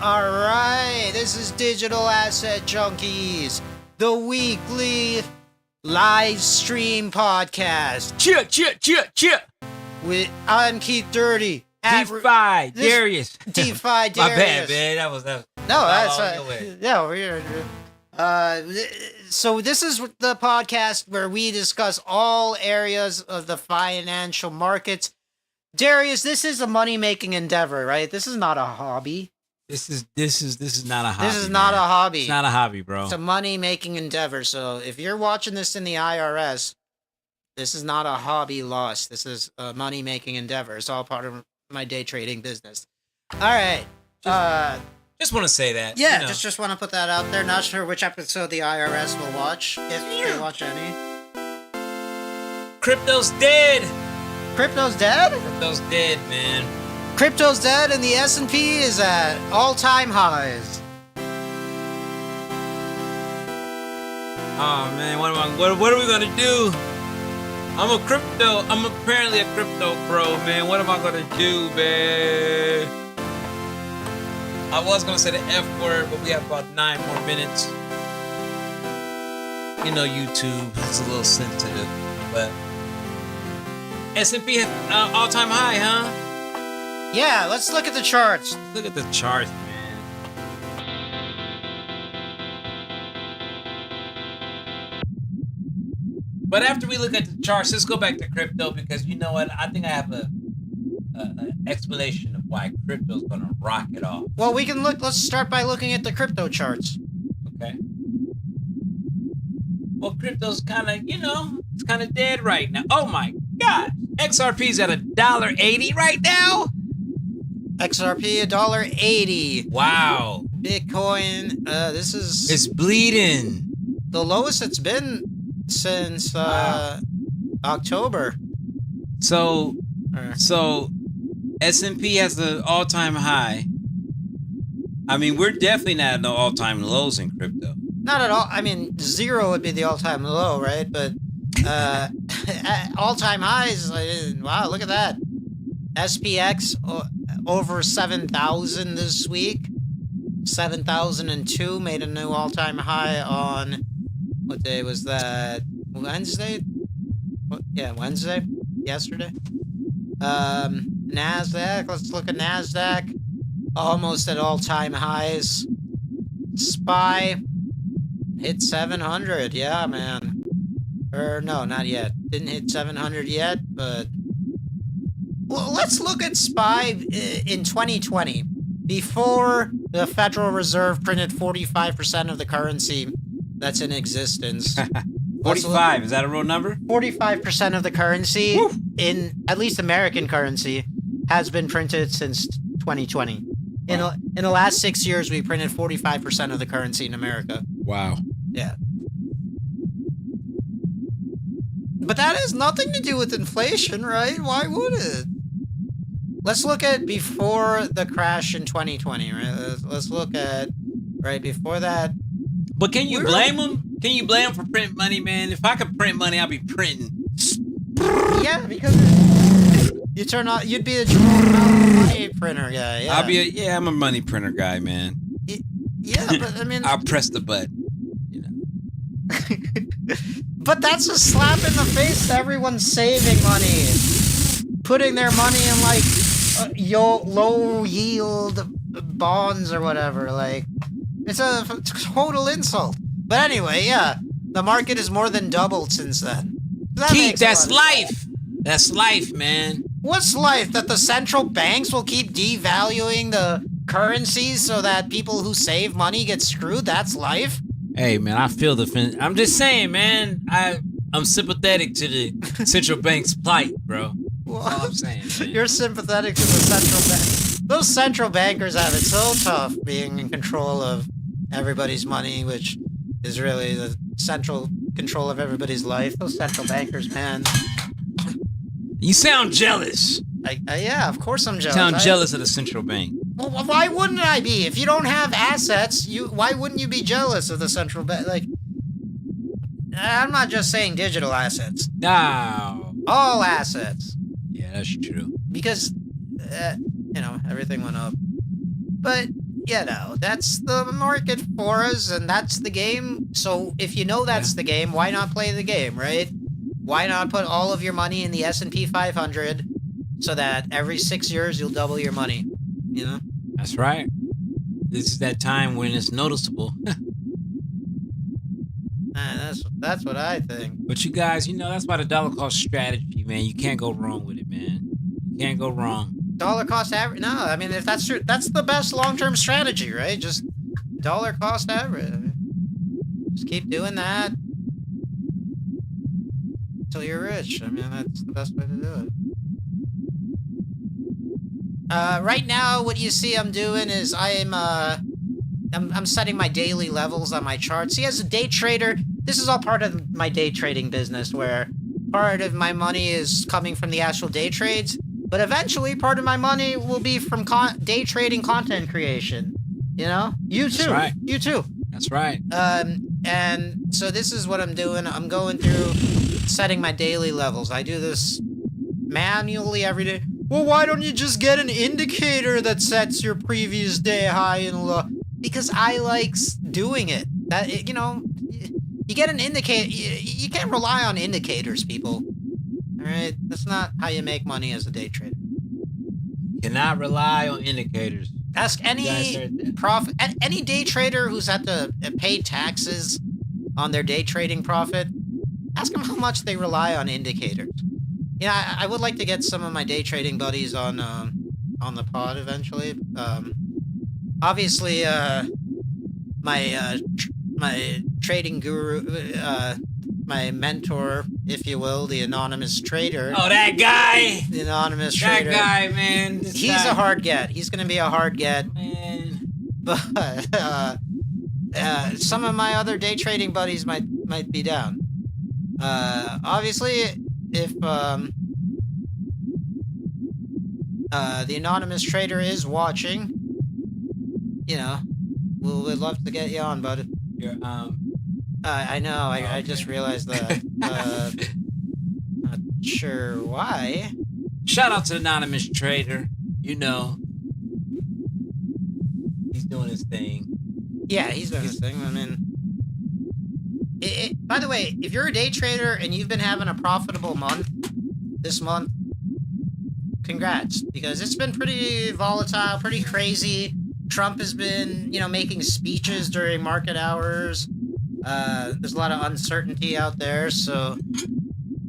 All right, this is Digital Asset Junkies, the weekly live stream podcast. Cheer. I'm Keith Dirty. Defi Daryus. Defi Daryus. My bad, man. That was No, that's so this is the podcast where we discuss all areas of the financial markets. Darius, this is a money-making endeavor, right? This is not a hobby. This is not a hobby. This is not a hobby. It's not a hobby, bro. It's a money-making endeavor. So if you're watching this in the IRS, this is not a hobby loss. This is a money-making endeavor. It's all part of my day trading business. All right. Just want to say that. Yeah, just want to put that out there. Not sure which episode the IRS will watch, if they watch any. Crypto's dead. Crypto's dead? Crypto's dead, man. Crypto's dead, and the S&P is at all-time highs. Oh man, what are we gonna do? I'm apparently a crypto bro, man. What am I gonna do, man? I was gonna say the F word, but we have about 9 more minutes. You know, YouTube is a little sensitive, but S&P all-time high, huh? Yeah, let's look at the charts. Look at the charts, man. But after we look at the charts, let's go back to crypto because you know what? I think I have an explanation of why crypto's gonna rock it off. Well, let's start by looking at the crypto charts. Okay. Well, crypto's kind of, it's kind of dead right now. Oh my God. XRP's at $1.80 right now. XRP $1.80. Wow. Bitcoin, it's bleeding. The lowest it's been since October. So S&P has the all-time high. I mean, we're definitely not at the all-time lows in crypto. Not at all. I mean, 0 would be the all-time low, right? But all-time highs. Wow, look at that. SPX over 7,000 this week. 7,002 made a new all-time high on, what day was that? Wednesday? Wednesday? Yesterday? NASDAQ, let's look at NASDAQ. Almost at all-time highs. SPY hit 700, yeah, man. No, not yet. Didn't hit 700 yet, but... Well, let's look at SPY in 2020. Before the Federal Reserve printed 45% of the currency that's in existence. 45, is that a real number? 45% of the currency, in at least American currency, has been printed since 2020. Wow. In the last 6 years, we printed 45% of the currency in America. Wow. Yeah. But that has nothing to do with inflation, right? Why would it? Let's look at before the crash in 2020, right? Let's look at right before that. But can you blame them? Can you blame them for printing money, man? If I could print money, I'd be printing. Yeah, because you'd be a money printer guy. Yeah. I'm a money printer guy, man. Yeah, but I mean, I'll press the button. But that's a slap in the face to everyone saving money, putting their money in like low yield bonds or whatever. Like, it's a total insult. But anyway, yeah, the market has more than doubled since then. Keith, that's life. That's life, man. What's life? That the central banks will keep devaluing the currencies so that people who save money get screwed? That's life? Hey, man, I feel I'm just saying, man. I'm sympathetic to the central bank's plight, bro. That's all I'm saying, man. You're sympathetic to the central bank. Those central bankers have it so tough being in control of everybody's money, which is really the central control of everybody's life. Those central bankers, man. You sound jealous. Yeah, of course I'm jealous. You sound jealous of the central bank. Well, why wouldn't I be? If you don't have assets, why wouldn't you be jealous of the central bank? Like, I'm not just saying digital assets. No. All assets. Yeah, that's true. Because, everything went up. But you know, that's the market for us, and that's the game. So if you know that's the game, why not play the game, right? Why not put all of your money in the S&P 500 so that every 6 years you'll double your money, you know? That's right. This is that time when it's noticeable. That's what I think. But you guys, you know, that's why the dollar cost strategy, man. You can't go wrong with it, man. You can't go wrong. Dollar cost average? No, I mean, if that's true, that's the best long-term strategy, right? Just dollar cost average. Just keep doing that until you're rich. I mean, that's the best way to do it. Right now, what you see I'm doing is I'm setting my daily levels on my chart. See, as a day trader, this is all part of my day trading business, where part of my money is coming from the actual day trades, but eventually part of my money will be from day trading content creation. You know? You too. That's right. You too. That's right. And so this is what I'm doing. I'm going through setting my daily levels. I do this manually every day. Well, why don't you just get an indicator that sets your previous day high and low? Because I like doing it. You know, you get an indicator. You can't rely on indicators, people. All right, that's not how you make money as a day trader. Cannot rely on indicators. Ask any any day trader who's had to pay taxes on their day trading profit. Ask them how much they rely on indicators. Yeah, I would like to get some of my day trading buddies on the pod eventually. Obviously, my trading guru, my mentor, if you will, the anonymous trader. Oh, that guy! The anonymous trader. That guy, man. He's a hard get. He's gonna be a hard get. Man. But some of my other day trading buddies might be down. Obviously, if the anonymous trader is watching, you know, we'd love to get you on, bud. You're, I know. Okay. I just realized that. Not sure why. Shout out to the anonymous trader. You know, he's doing his thing. Yeah, he's doing his thing. I mean, by the way, if you're a day trader and you've been having a profitable month this month, congrats, because it's been pretty volatile, pretty crazy. Trump has been, you know, making speeches during market hours. There's a lot of uncertainty out there, so,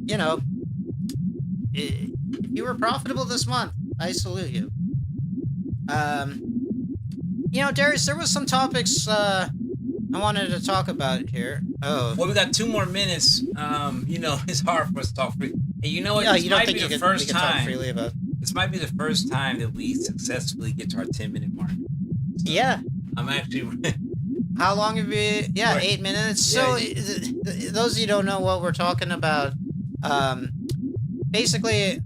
you know, if you were profitable this month, I salute you. You know, Darius, there was some topics I wanted to talk about here. Oh. Well, we got 2 more minutes. You know, it's hard for us to talk free. And you know what? Yeah, This you don't might think be you the can, first we can talk time. freely about? This might be the first time that we successfully get to our 10-minute mark. So Yeah. I'm actually. How long have we? Yeah, Right. 8 minutes. Yeah. So, those of you who don't know what we're talking about, basically,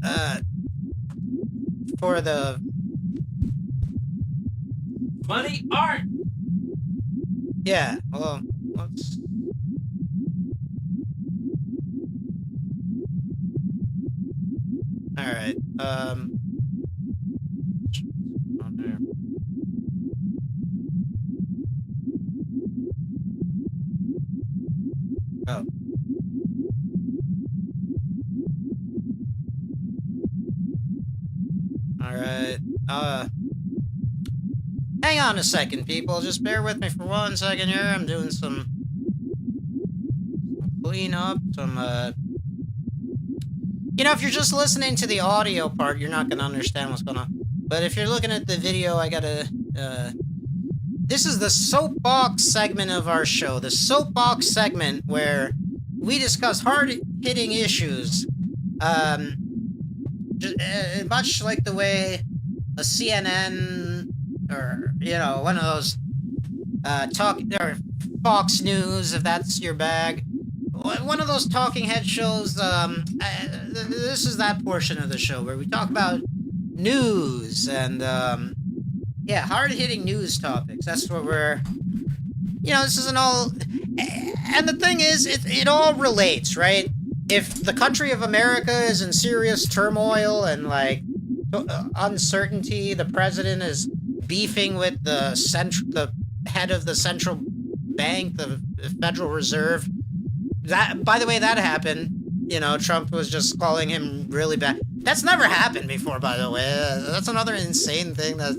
for the Money, art. yeah, well, let's. All right. On there. Oh. All right. Hang on a second, people. Just bear with me for 1 second here. I'm doing some cleanup, some you know, if you're just listening to the audio part, you're not going to understand what's going on. But if you're looking at the video, I got to this is the soapbox segment of our show. The soapbox segment where we discuss hard-hitting issues. Much like the way a CNN or, you know, one of those or Fox News, if that's your bag, one of those talking head shows. This is that portion of the show where we talk about news and yeah, hard-hitting news topics. That's what we're, you know, this isn't all, and the thing is, it all relates, right? If the country of America is in serious turmoil and, like, uncertainty, the president is beefing with the head of the central bank, the Federal Reserve. That, by the way, that happened. You know, Trump was just calling him really bad. That's never happened before, by the way. That's another insane thing that,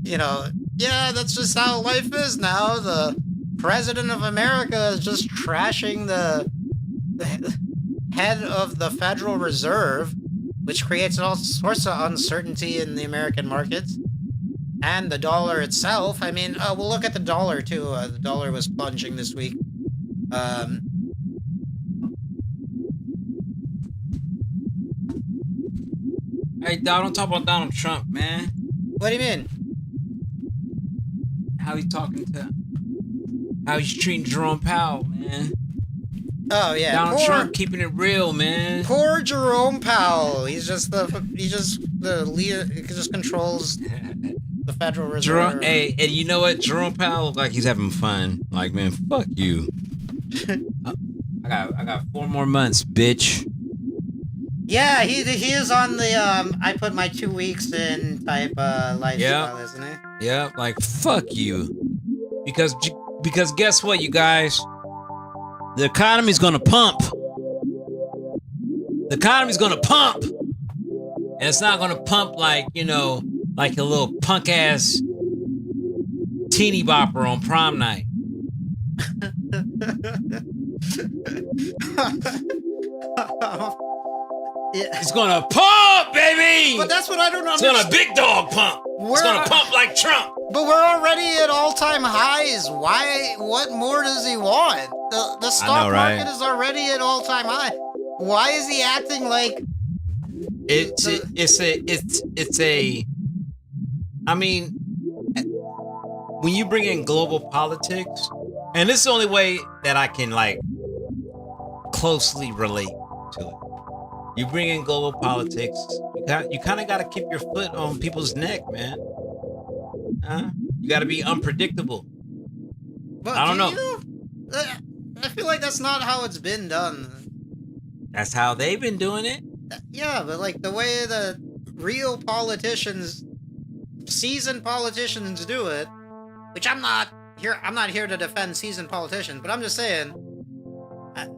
you know, yeah, that's just how life is now. The president of America is just trashing the head of the Federal Reserve, which creates all sorts of uncertainty in the American markets. And the dollar itself. I mean, we'll look at the dollar, too. The dollar was plunging this week. Hey, Dog, don't talk about Donald Trump, man. What do you mean? How he's treating Jerome Powell, man. Oh, yeah. Donald Trump keeping it real, man. Poor Jerome Powell. He just controls the Federal Reserve. Hey, and you know what? Jerome Powell looks like he's having fun. Like, man, fuck you. I got 4 more months, bitch. Yeah, he is on the I put my 2 weeks in type lifestyle, isn't he? Yeah, like fuck you. Because guess what, you guys? The economy's gonna pump. The economy's gonna pump. And it's not gonna pump like, you know, like a little punk ass teeny bopper on prom night. It's gonna pump, baby! But that's what I don't understand. It's gonna big dog pump. It's gonna pump like Trump. But we're already at all-time highs. Why? What more does he want? The stock market is already at all-time high. Why is he acting like it's a I mean, when you bring in global politics, and this is the only way that I can like closely relate to it. You bring in global politics, you kind of got to keep your foot on people's neck, man. You got to be unpredictable. But I don't know. I feel like that's not how it's been done. That's how they've been doing it. Yeah, but like the way the real politicians, seasoned politicians do it, which I'm not here to defend seasoned politicians, but I'm just saying,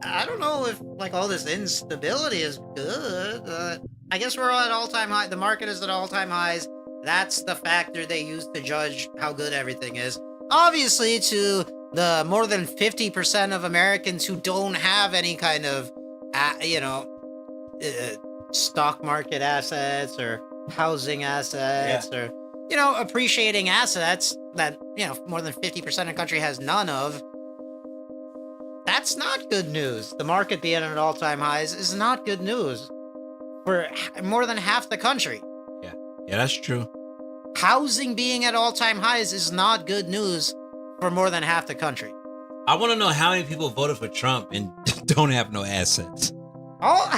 I don't know if like all this instability is good. I guess we're all at all-time high. The market is at all-time highs. That's the factor they use to judge how good everything is. Obviously, to the more than 50% of Americans who don't have any kind of, stock market assets or housing assets or, appreciating assets that, more than 50% of the country has none of. That's not good news. The market being at all-time highs is not good news for more than half the country. Yeah, that's true. Housing being at all-time highs is not good news for more than half the country. I want to know how many people voted for Trump and don't have no assets. Oh,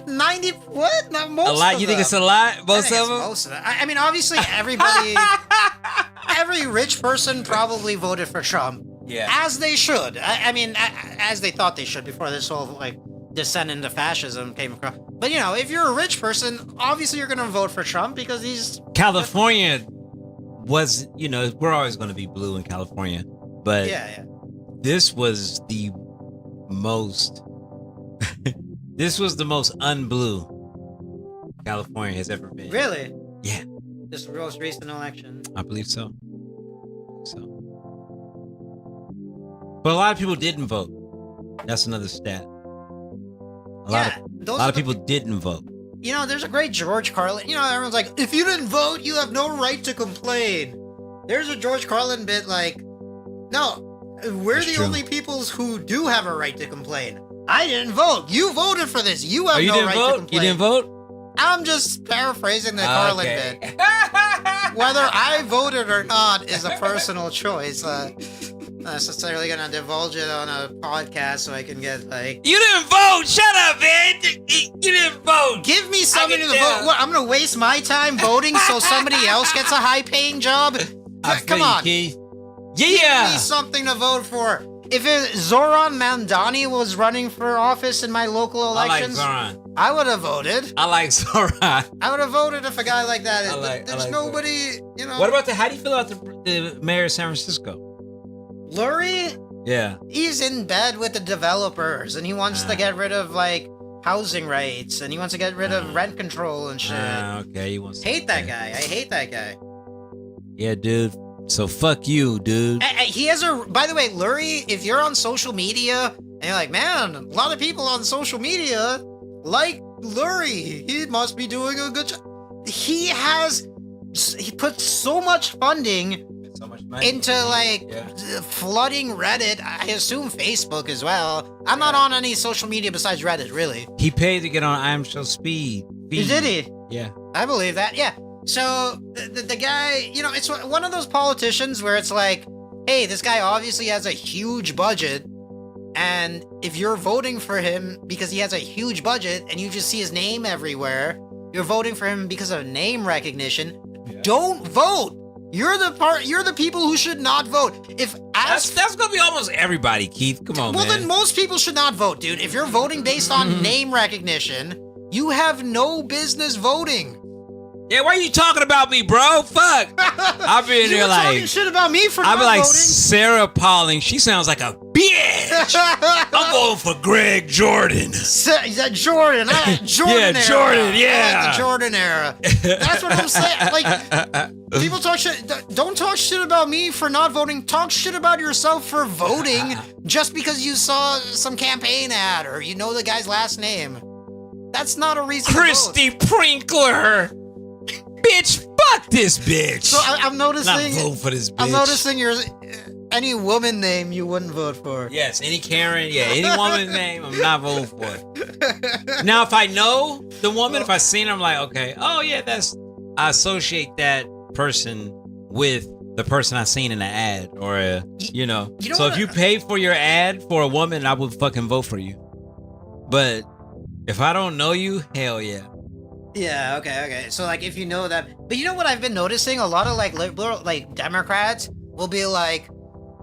90, what? Not most a lot? You think it's a lot? Most of them? Most of it. I mean, obviously, everybody, every rich person probably voted for Trump. Yeah. As they should. I mean, as they thought they should before this whole, descent into fascism came across. But, if you're a rich person, obviously you're going to vote for Trump because he's... California was, we're always going to be blue in California. But this was the most... this was the most unblue California has ever been. Really? Yeah. This most recent election. I believe so. But a lot of people didn't vote. That's another stat. A lot of people didn't vote. There's a great George Carlin. Everyone's like, if you didn't vote, you have no right to complain. There's a George Carlin bit like, no, we're the only peoples who do have a right to complain. I didn't vote. You voted for this. You have no right to complain. You didn't vote? I'm just paraphrasing the Carlin bit. Whether I voted or not is a personal choice. Not necessarily gonna divulge it on a podcast so I can get You didn't vote! Shut up, man! You didn't vote! Give me something to vote. What, I'm gonna waste my time voting so somebody else gets a high-paying job? Come on. Keith. Yeah! Give me something to vote for. If Zoran Mandani was running for office in my local elections... I like Zoran. I would have voted. I like Sora. I would have voted if a guy like that. There's like nobody, you know. What about how do you feel about the mayor of San Francisco? Lurie? Yeah. He's in bed with the developers, and he wants to get rid of, like, housing rights, and he wants to get rid of rent control and shit. Okay, he wants to hate that guy. I hate that guy. Yeah, dude. So fuck you, dude. He has a... By the way, Lurie, if you're on social media, and you're like, man, a lot of people on social media like Lurie. He must be doing a good job. He puts so much funding So much money into, like, flooding Reddit. I assume Facebook as well. I'm not on any social media besides Reddit, really. He paid to get on I Am So Speed. Did he? Yeah. I believe that, yeah. So, the guy, you know, it's one of those politicians where it's like, hey, this guy obviously has a huge budget, and if you're voting for him because he has a huge budget and you just see his name everywhere, you're voting for him because of name recognition, don't vote! You're the people who should not vote. That's gonna be almost everybody, Keith. Come on, man. Well, then most people should not vote, dude. If you're voting based on name recognition, you have no business voting. Yeah, why are you talking about me, bro? Fuck. I'll be in there like talking shit about me for not I'll be like voting. Sarah Pauling. She sounds like a bitch. I'm going for Greg Jordan. Jordan. Jordan yeah, era. Jordan. Yeah, I like the Jordan era. That's what I'm saying. Like, people talk shit. Don't talk shit about me for not voting. Talk shit about yourself for voting just because you saw some campaign ad or you know the guy's last name. That's not a reason. Christy Prinkler. Bitch, fuck this bitch. So I'm noticing. Not vote for this bitch. I'm noticing any woman name you wouldn't vote for. Yes, any Karen, any woman's name, I'm not voting for it. Now, if I know the woman, if I seen her, I'm like, okay, oh yeah, I associate that person with the person I seen in the ad, or you know. So if you pay for your ad for a woman, I would fucking vote for you. But if I don't know you, hell yeah. Yeah, okay. So, like, if you know that... But you know what I've been noticing? A lot of, like, liberal, like, Democrats will be like,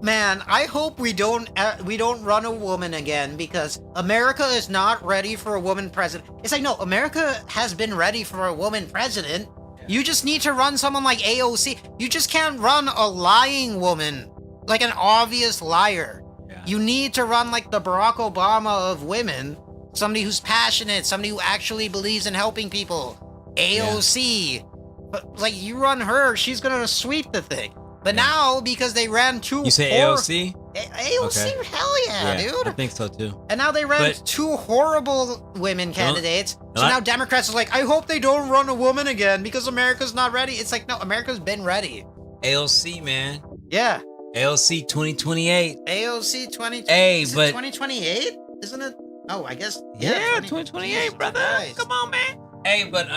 man, I hope we don't run a woman again because America is not ready for a woman president. It's like, no, America has been ready for a woman president. Yeah. You just need to run someone like AOC. You just can't run a lying woman, like an obvious liar. Yeah. You need to run, like, the Barack Obama of women. Somebody who's passionate, somebody who actually believes in helping people. AOC. Yeah. But, like, you run her, she's gonna sweep the thing. But now, because they ran two... You say AOC? AOC, okay. Hell yeah, dude. I think so, too. And now they ran two horrible women candidates. So now Democrats are like, I hope they don't run a woman again because America's not ready. It's like, no, America's been ready. AOC, man. Yeah. AOC 2028. AOC 2028. Hey, is but... 2028? Isn't it? Oh, I guess. Yeah, 2028, brother. Christ. Come on, man. Hey, but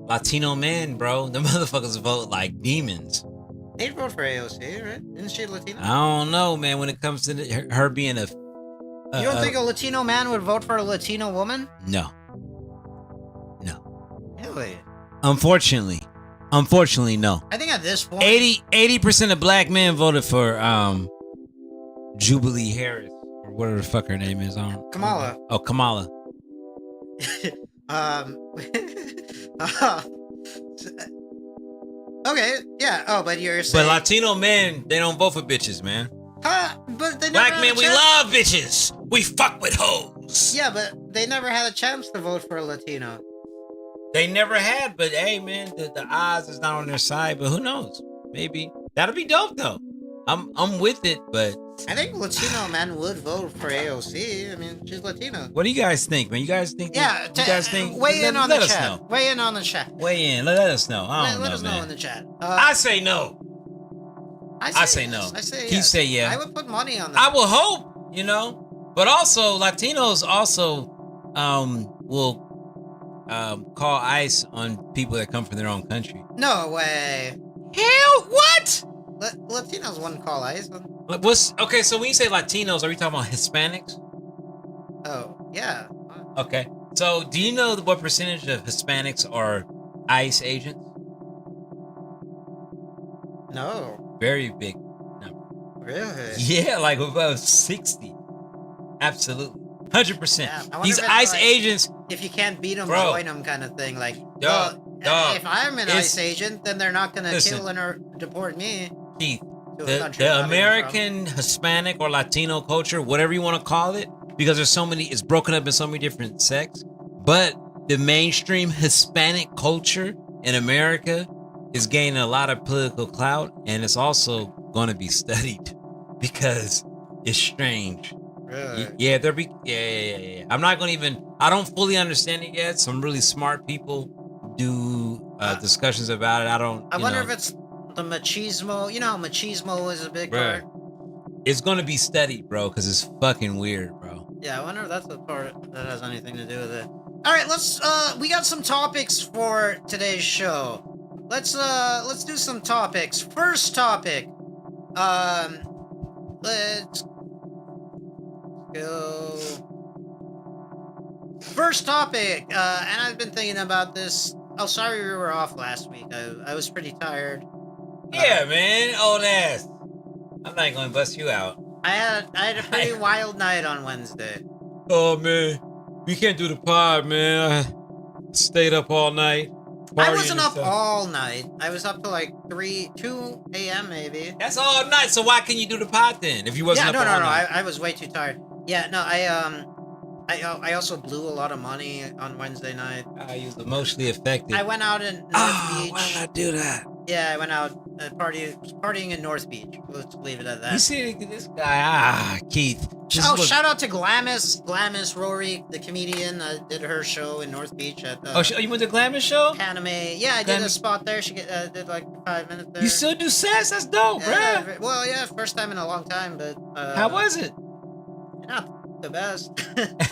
Latino men, bro, the motherfuckers vote like demons. They'd vote for AOC, right? Isn't she Latino? I don't know, man. When it comes to her being a, you don't think a Latino man would vote for a Latino woman? No. Really? Unfortunately, no. I think at this point, 80% of black men voted for Jubilee Harris. Whatever the fuck her name is on Kamala. Oh, Kamala. Okay, yeah. Oh, but you're saying... But Latino men, they don't vote for bitches, man. But they never black men, we love bitches. We fuck with hoes. Yeah, but they never had a chance to vote for a Latino. They never had, but hey, man, the odds is not on their side. But who knows? Maybe that'll be dope though. I'm with it, but I think Latino men would vote for AOC. I mean, she's Latino. What do you guys think, man? You guys think? Yeah, you guys think? Weigh in on the chat. Weigh in on the chat. Weigh in. Let us know. Let us know in the chat. I say no. I say yes. no. I say yes. You say yeah. I would put money on that. I will hope, but also Latinos also will call ICE on people that come from their own country. No way. Hell, what? Latinos wouldn't call ICE. Okay, so when you say Latinos, are we talking about Hispanics? Oh, yeah. Okay. So do you know what percentage of Hispanics are ICE agents? No. Very big number. Really? Yeah, like above 60. Absolutely. 100%. Yeah, I wonder These if it's ICE like- agents, If you can't beat them, Bro. join them, kind of thing. Like, Dog, well, dog, if I'm an it's- ICE agent, then they're not gonna Listen. kill or deport me Keith, to a the country I'm not even American Hispanic or Latino culture, whatever you want to call it, because there's so many, it's broken up in so many different sects. But the mainstream Hispanic culture in America is gaining a lot of political clout, and it's also going to be studied because it's strange. from. Really? Yeah, yeah. I'm not gonna even. I don't fully understand it yet. Some really smart people do discussions about it. I wonder if it's the machismo. You know how machismo is a big Bruh. part? It's gonna be studied, bro, because it's fucking weird, bro. Yeah, I wonder if that's the part that has anything to do with it. Alright, we got some topics for today's show. Let's do some topics. First topic. Let's go. First topic, and I've been thinking about this. Oh, sorry we were off last week. I was pretty tired. Yeah, man, old ass. I'm not gonna bust you out. I had a pretty wild night on Wednesday. Oh man, we can't do the pod, man. I stayed up all night. I wasn't up all night. I was up till like 2 a.m. maybe. That's all night. So why can you do the pod then? If you wasn't Yeah, up all no. night. I was way too tired. Yeah, no. I also blew a lot of money on Wednesday night. I was emotionally affected. I went out in North Beach. Why did I do that? Yeah, I went out partying in North Beach. Let's leave it at that. You see this guy, Keith. Shout out to Glamis Rory, the comedian, did her show in North Beach at you went to Glamis show? Paname. Yeah, I did a spot there. She did like 5 minutes there. You still do sets? That's dope, yeah, bruh. Well, yeah, first time in a long time, but How was it? Not the best.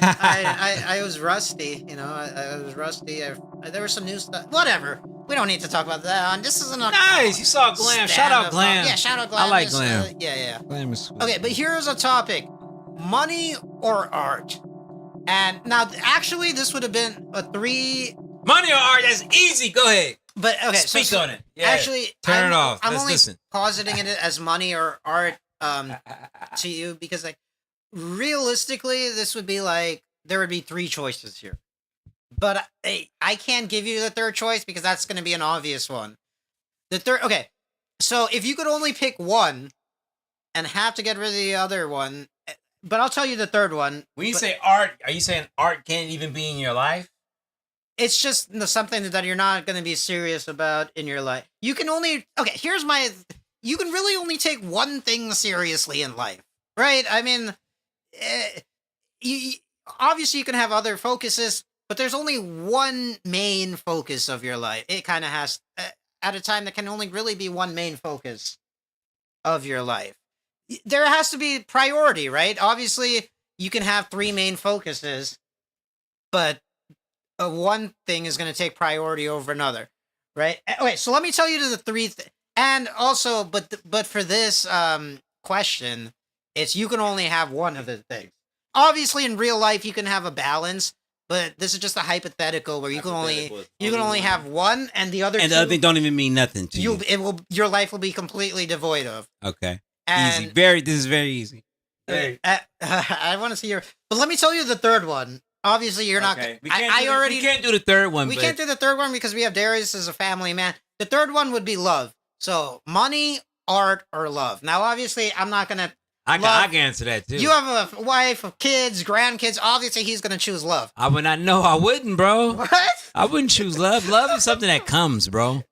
I was rusty, you know. I was rusty. There was some new stuff. Whatever. We don't need to talk about that. This isn't a Nice. You saw Glam. Shout out Glam. Yeah, shout out Glam. I like Glam. Yeah. Glam is sweet. Okay, but here's a topic: money or art. And now, actually, this would have been a 3. Money or art? That's easy. Go ahead. But okay, Speak on it. Yeah. Actually, Turn it off. I'm Let's only listen. positing it as money or art to you because, like, realistically, this would be like there would be 3 choices here. But I can't give you the third choice because that's going to be an obvious one. The third, okay. So if you could only pick one and have to get rid of the other one, but I'll tell you the third one. When you say art, are you saying art can't even be in your life? It's just something that you're not going to be serious about in your life. You can only, okay, you can really only take one thing seriously in life, right? I mean, obviously you can have other focuses, but there's only one main focus of your life. It kind of has, at a time, there can only really be one main focus of your life. There has to be priority, right? Obviously, you can have 3 main focuses, but one thing is going to take priority over another, right? Okay, so let me tell you the 3 and also, but for this question, it's you can only have one of the things. Obviously, in real life, you can have a balance. But this is just a hypothetical where you can only have one, and the other. And the other thing don't even mean nothing to you. Your life will be completely devoid of. Okay. And easy. This is very easy. I want to see your. But let me tell you the third one. Obviously, you're not. We can't do the third one. We can't do the third one because we have Darius as a family man. The third one would be love. So money, art, or love. Now, obviously, I'm not gonna. I can answer that too. You have a wife, kids, grandkids. Obviously, he's gonna choose love. I would not know. I wouldn't, bro. What? I wouldn't choose love. Love is something that comes, bro.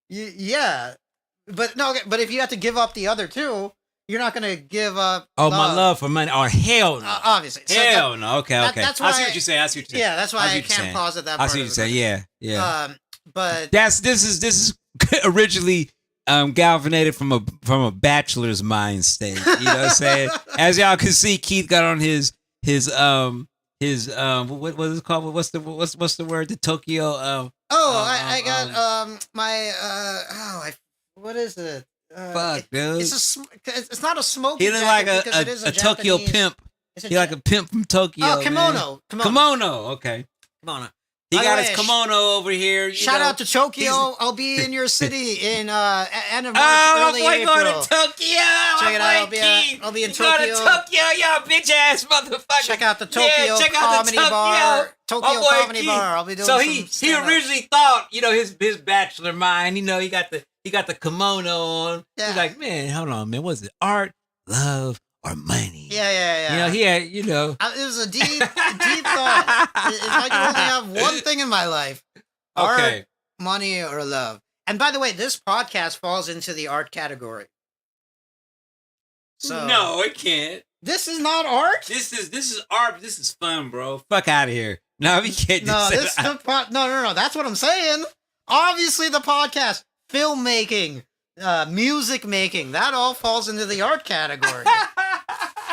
Yeah, but no. Okay, but if you have to give up the other 2, you're not gonna give up. Oh, my love for money. Or hell no. Obviously. Hell no. Okay. That's why I see what you're saying. Yeah, that's why I can't pause at that part. I see what you're saying. Yeah. But this is originally galvanized from a bachelor's mind state. You know what I'm saying? As y'all can see, Keith got on his what is it called? What's the word? The Tokyo I got what is it? Fuck, dude. It's not a smoking. He look like a Tokyo pimp. He like a pimp from Tokyo. Oh, kimono. Kimono. Okay. Kimono. He By the got way, his kimono over here. Shout out to Tokyo. I'll be in your city in end of March, Oh, early my boy April. going to Tokyo. Check it out. I'll be in Tokyo. Going to Tokyo, y'all bitch ass motherfucker. Check out the Tokyo Comedy Bar. Tokyo Comedy Bar. I'll be doing so some he stand-up. originally thought, his bachelor mind, he got the kimono on. Yeah. He's like, man, hold on, man. Was it art, love, or money? Yeah. He had, It was a deep thought. If I could only have one thing in my life, art, money, or love. And by the way, this podcast falls into the art category. So no, it can't. This is not art. This is art. This is fun, bro. Fuck out of here. No, we can't. No, no. That's what I'm saying. Obviously, the podcast, filmmaking, music making, that all falls into the art category.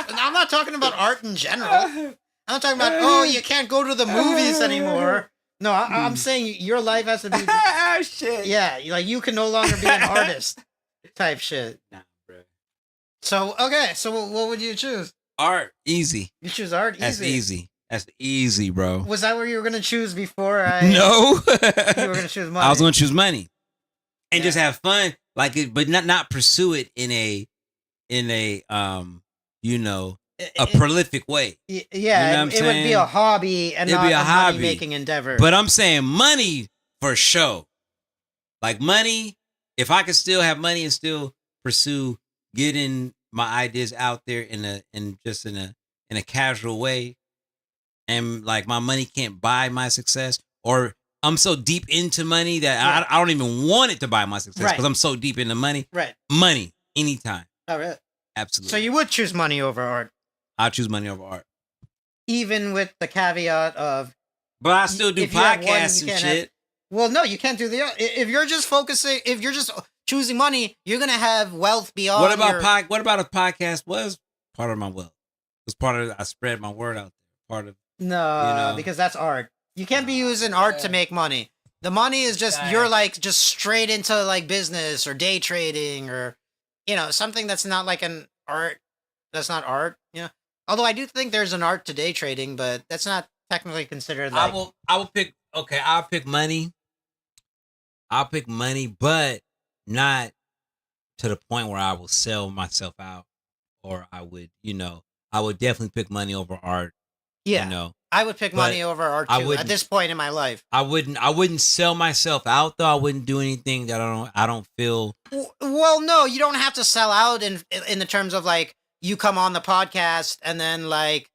And I'm not talking about art in general. I'm not talking about, you can't go to the movies anymore. No, I'm saying your life has to be... Oh, shit. Yeah, like you can no longer be an artist type shit. Nah, bro. So, okay, so what would you choose? Art. Easy. You choose art? Easy. That's easy, bro. Was that what you were going to choose before No. You were going to choose money. I was going to choose money. And just have fun, but not pursue it in a a prolific way. Yeah, it would be a hobby and not a money-making endeavor. But I'm saying money for show. Like money, if I could still have money and still pursue getting my ideas out there in a casual way, and like my money can't buy my success, or I'm so deep into money that I don't even want it to buy my success because I'm so deep into money. Right. Money, anytime. Oh, really? Absolutely. So you would choose money over art? I'll choose money over art. Even with the caveat of... But I still do podcasts and shit. Well, no, you can't do the... If you're just focusing... If you're just choosing money, you're going to have wealth beyond What about a podcast was part of my wealth? It was part of... I spread my word out there. Part of... No, because that's art. You can't be using art to make money. The money is just... You're like just straight into like business or day trading or... something that's not like an art... That's not art, Although I do think there's an art to day trading, but that's not technically considered like... I'll pick money. I'll pick money, but not to the point where I will sell myself out, or I would, I would definitely pick money over art. Yeah. I would pick money over art too at this point in my life. I wouldn't sell myself out though. I wouldn't do anything that I don't feel... Well, no, you don't have to sell out in the terms of like, you come on the podcast and then like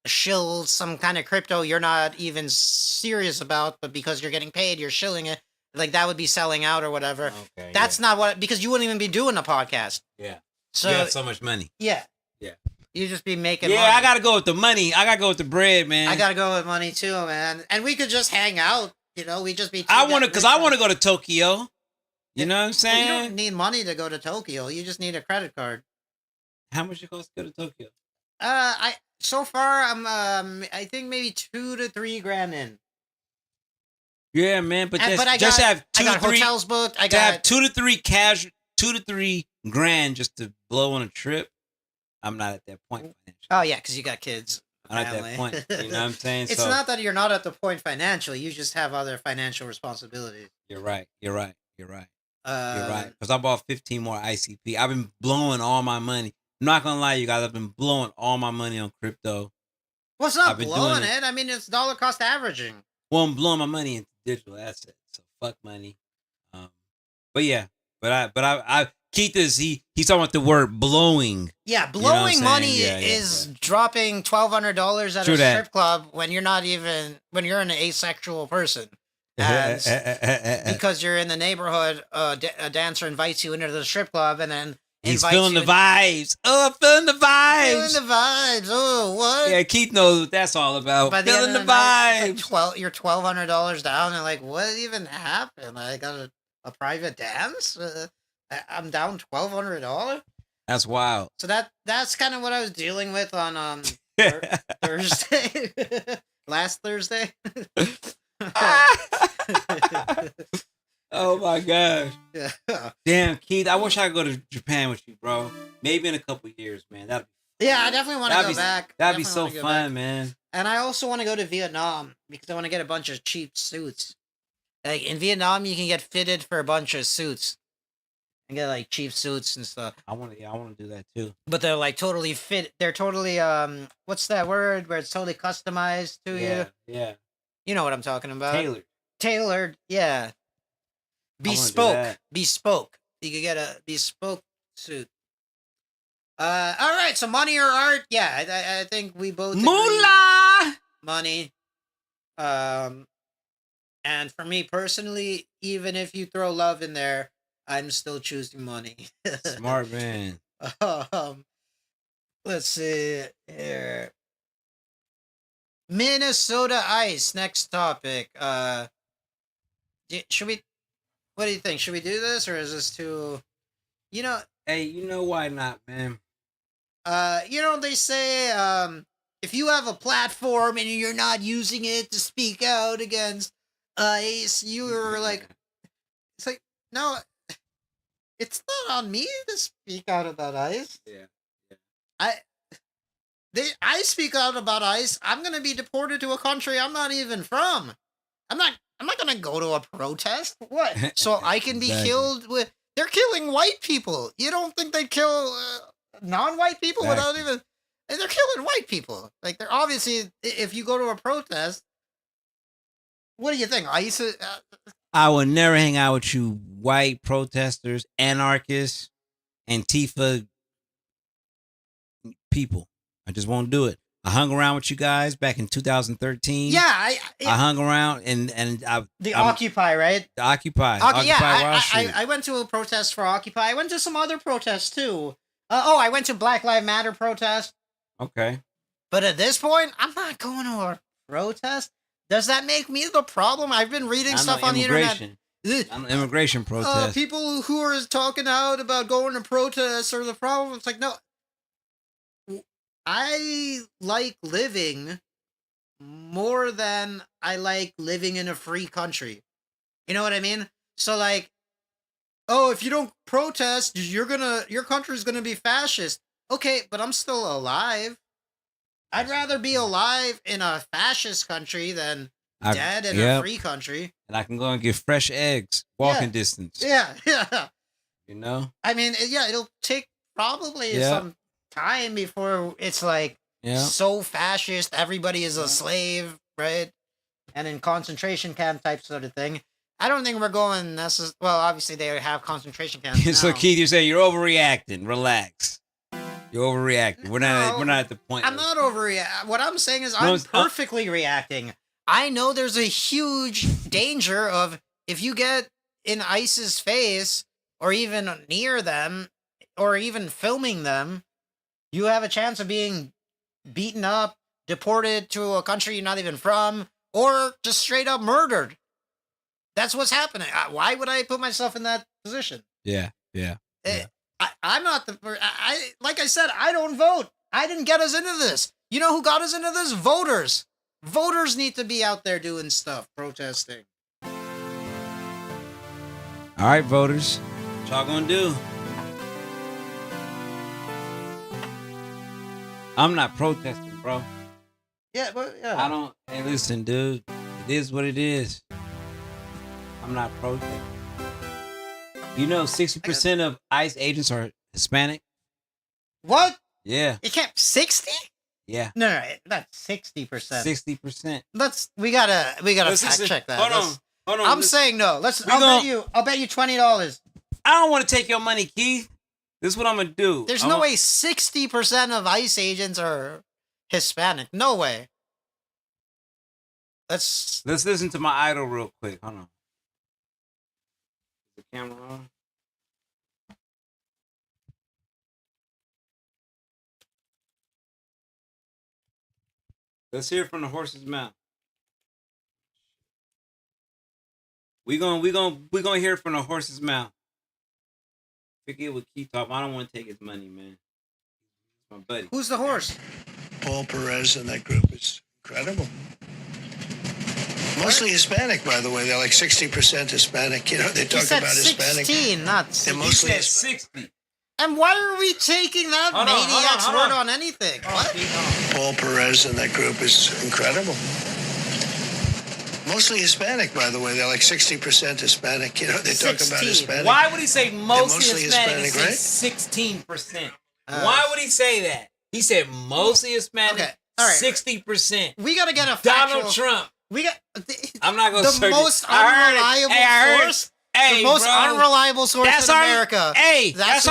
shill some kind of crypto you're not even serious about, but because you're getting paid, you're shilling it. Like that would be selling out or whatever. Okay, that's not what, because you wouldn't even be doing a podcast. Yeah. So you have so much money. Yeah. Yeah. You just be making money. I gotta go with the money. I gotta go with the bread, man. I gotta go with money too, man. And we could just hang out. We just be. I want to go to Tokyo. You know what I'm saying? Well, you don't need money to go to Tokyo. You just need a credit card. How much it costs to go to Tokyo? So far I'm I think maybe 2 to 3 grand in. Yeah, man, but I got hotels booked. I got 2 to 3 grand just to blow on a trip. I'm not at that point financially. Oh yeah, because you got kids. I'm at that point. You know what I'm saying? It's not that you're not at the point financially. You just have other financial responsibilities. You're right. You're right. Because I bought 15 more ICP. I've been blowing all my money. I'm not gonna lie, you guys. I've been blowing all my money on crypto. Well, it's not blowing it. I mean, it's dollar cost averaging. Well, I'm blowing my money into digital assets. So fuck money. I Keith he's talking about the word blowing. Yeah, blowing money is dropping $1,200 at a strip club when you're an asexual person. Because you're in the neighborhood, a dancer invites you into the strip club and then he's feeling the vibes. Oh, I'm feeling the vibes. Feeling the vibes. Oh, what? Yeah, Keith knows what that's all about. Feeling the vibes. You're $1,200 down and like, what even happened? I got a private dance? I'm down $1,200? That's wild. So that's kind of what I was dealing with on Thursday. Last Thursday. Oh my gosh. Yeah. Damn, Keith, I wish I could go to Japan with you, bro. Maybe in a couple years, man. Yeah, I definitely want to go back. That'd be Definitely so wanna go back. fun, man. And I also want to go to Vietnam because I want to get a bunch of cheap suits. Like in Vietnam, you can get fitted for a bunch of suits and get like cheap suits and stuff. I want to do that too. But they're like totally fit. They're totally what's that word where it's totally customized to you? Yeah. You know what I'm talking about? Tailored. Yeah. Bespoke. You could get a bespoke suit. All right. So money or art? Yeah, I think we both agree. Moolah. Money. And for me personally, even if you throw love in there, I'm still choosing money. Smart man. Let's see here. Minnesota Ice. Next topic. Should we? What do you think? Should we do this, or is this too? Hey, you know why not, man? They say if you have a platform and you're not using it to speak out against ICE, you're like, it's like, no, it's not on me to speak out about ICE. Yeah. I speak out about ICE. I'm gonna be deported to a country I'm not even from. I'm not gonna go to a protest. What? So I can be killed with. They're killing white people. You don't think they'd kill non-white people without even? And they're killing white people. Like they're obviously. If you go to a protest, what do you think? ICE. I would never hang out with you, white protesters, anarchists, Antifa people. I just won't do it. I hung around with you guys back in 2013. Yeah, I hung around and Occupy, right? Occupy. I went to a protest for Occupy. I went to some other protests too. I went to Black Lives Matter protest. Okay. But at this point, I'm not going to a protest. Does that make me the problem? I've been reading stuff on the internet. I'm an immigration protest. People who are talking out about going to protests are the problem. It's like, no. I like living more than I like living in a free country. You know what I mean? So like, if you don't protest, your country's gonna be fascist. Okay, but I'm still alive. I'd rather be alive in a fascist country than dead in a free country. And I can go and get fresh eggs, walking distance. Yeah. You know? I mean, it'll take probably some time before it's like so fascist, everybody is a slave, right? And in concentration camp type sort of thing. I don't think we're going well, obviously they have concentration camps. So Keith, you're saying you're overreacting. Relax. You're overreacting. We're not at the point. I'm not overreacting. What I'm saying is I'm perfectly reacting. I know there's a huge danger of if you get in ICE's face or even near them or even filming them, you have a chance of being beaten up, deported to a country you're not even from, or just straight up murdered. That's what's happening. Why would I put myself in that position? Yeah. I'm not like I said, I don't vote. I didn't get us into this. You know who got us into this? Voters. Voters need to be out there doing stuff, protesting. All right, voters. What y'all gonna do? I'm not protesting, bro. Yeah, but yeah. I don't. Hey, listen, dude. It is what it is. I'm not protesting. You know, 60% of ICE agents are Hispanic. What? Yeah. It can't 60? Yeah. No, that's 60%. 60%. We gotta fact check that. Hold on. I'm saying no. I'll bet you $20. I don't want to take your money, Keith. This is what I'm gonna do. There's no way 60% of ICE agents are Hispanic. No way. Let's listen to my idol real quick. Hold on. The camera on. Let's hear it from the horse's mouth. We gonna hear it from the horse's mouth. Forget what Keith talking. I don't want to take his money, man. My buddy. Who's the horse? Paul Perez and that group is incredible. Mostly Hispanic, by the way. They're like 60% Hispanic. You know, they talk about Hispanic. 16, not 60. They're mostly He said 60. And why are we taking that maniac's word on anything? What? Paul Perez and that group is incredible. Mostly Hispanic, by the way. They're like 60% Hispanic. You know, they talk about 16. Hispanic. Why would he say mostly Hispanic and Hispanic, say 16%? Why would he say that? He said mostly Hispanic, Okay, all right. 60%. We gotta get a Donald factual. Trump. We got. I'm not gonna the search most it. I heard it. unreliable Hey, I heard it. source. Hey, the most bro. unreliable source That's in our- America. Hey, that's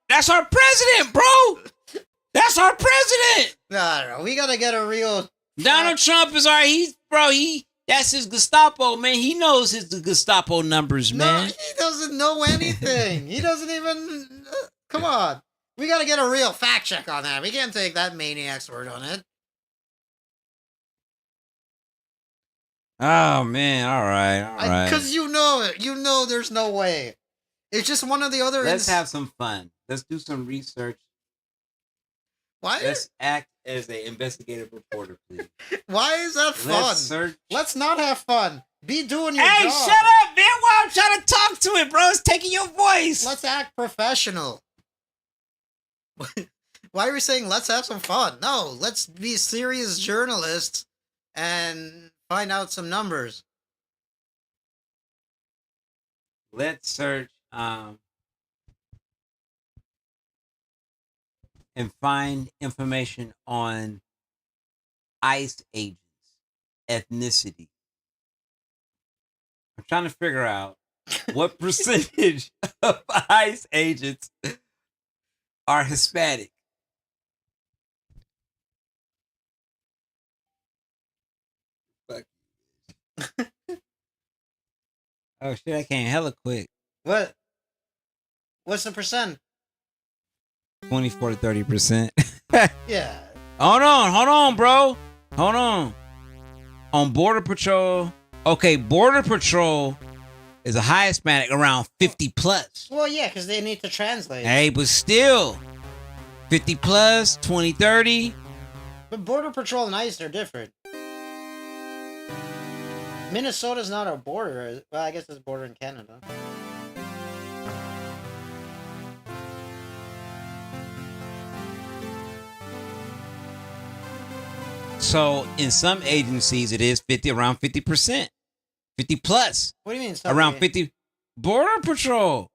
that's our president, bro. That's our president. No. We gotta get a real. Donald Trump is that's his Gestapo, man. He knows his Gestapo numbers, No, man. he doesn't know anything. He doesn't even. Come on. We gotta get a real fact check on that. We can't take that maniac's word on it. Oh man, all right. Because you know it. You know there's no way. It's just one of the other. Let's have some fun. Let's do some research. Why? Let's act as an investigative reporter, please. Why is that fun? Let's search. Let's not have fun. Be doing your Hey, job. shut up, man. Why I'm trying to talk to it, bro? It's taking your voice. Let's act professional. Why are we saying let's have some fun? No, let's be serious journalists and find out some numbers. Let's search and find information on ICE agents, ethnicity. I'm trying to figure out what percentage of ICE agents are Hispanic. Fuck. Oh shit, I came hella quick. What? What's the percent? 24 to 30%. Yeah. Hold on, bro. Hold on. On Border Patrol. Okay, Border Patrol is a high Hispanic around 50 plus. Well, yeah, because they need to translate. Hey, but still 50 plus, 20, 30. But Border Patrol and ICE are different. Minnesota's not a border. Well, I guess it's a border in Canada. So in some agencies, it is 50, around 50%. 50 plus. What do you mean? Around 50. Border Patrol.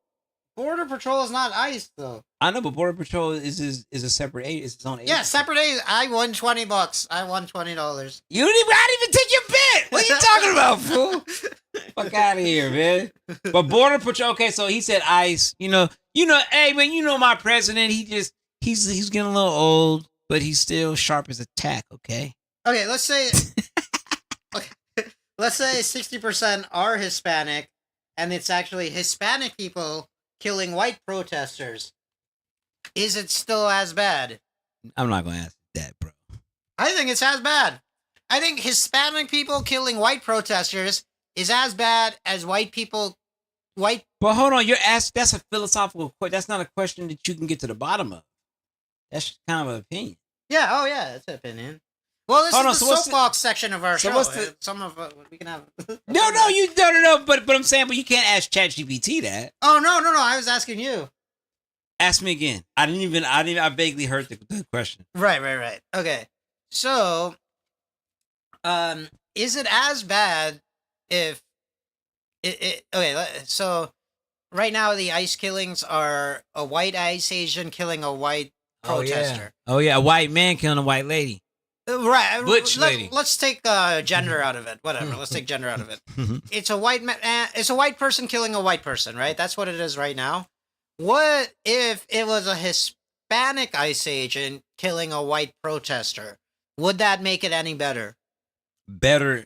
Border Patrol is not ICE, though. I know, but Border Patrol is a separate agency. It's its own agency. Yeah, separate agency. I won $20. I won $20. You didn't even take your bid. What are you talking about, fool? Fuck out of here, man. But Border Patrol. Okay, so he said ICE. You know. Hey, man. You know my president. He's getting a little old, but he's still sharp as a tack. Okay. Okay, let's say. Let's say 60% are Hispanic, and it's actually Hispanic people killing white protesters. Is it still as bad? I'm not gonna ask that, bro. I think it's as bad. I think Hispanic people killing white protesters is as bad as white people. But hold on, that's a philosophical question. That's not a question that you can get to the bottom of. That's just kind of an opinion. Yeah. Oh, yeah. That's an opinion. Well, this is the soapbox section of our show. Some of we can have. No. But I'm saying, but you can't ask ChatGPT that. Oh no! I was asking you. Ask me again. I vaguely heard the question. Right. Okay. So, is it as bad if okay, so right now the ICE killings are a white ICE agent killing a white protester. Oh yeah, a white man killing a white lady. Right. Butch lady. Let's take gender out of it. Whatever. Let's take gender out of it. It's a white person killing a white person, right? That's what it is right now. What if it was a Hispanic ICE agent killing a white protester? Would that make it any better? Better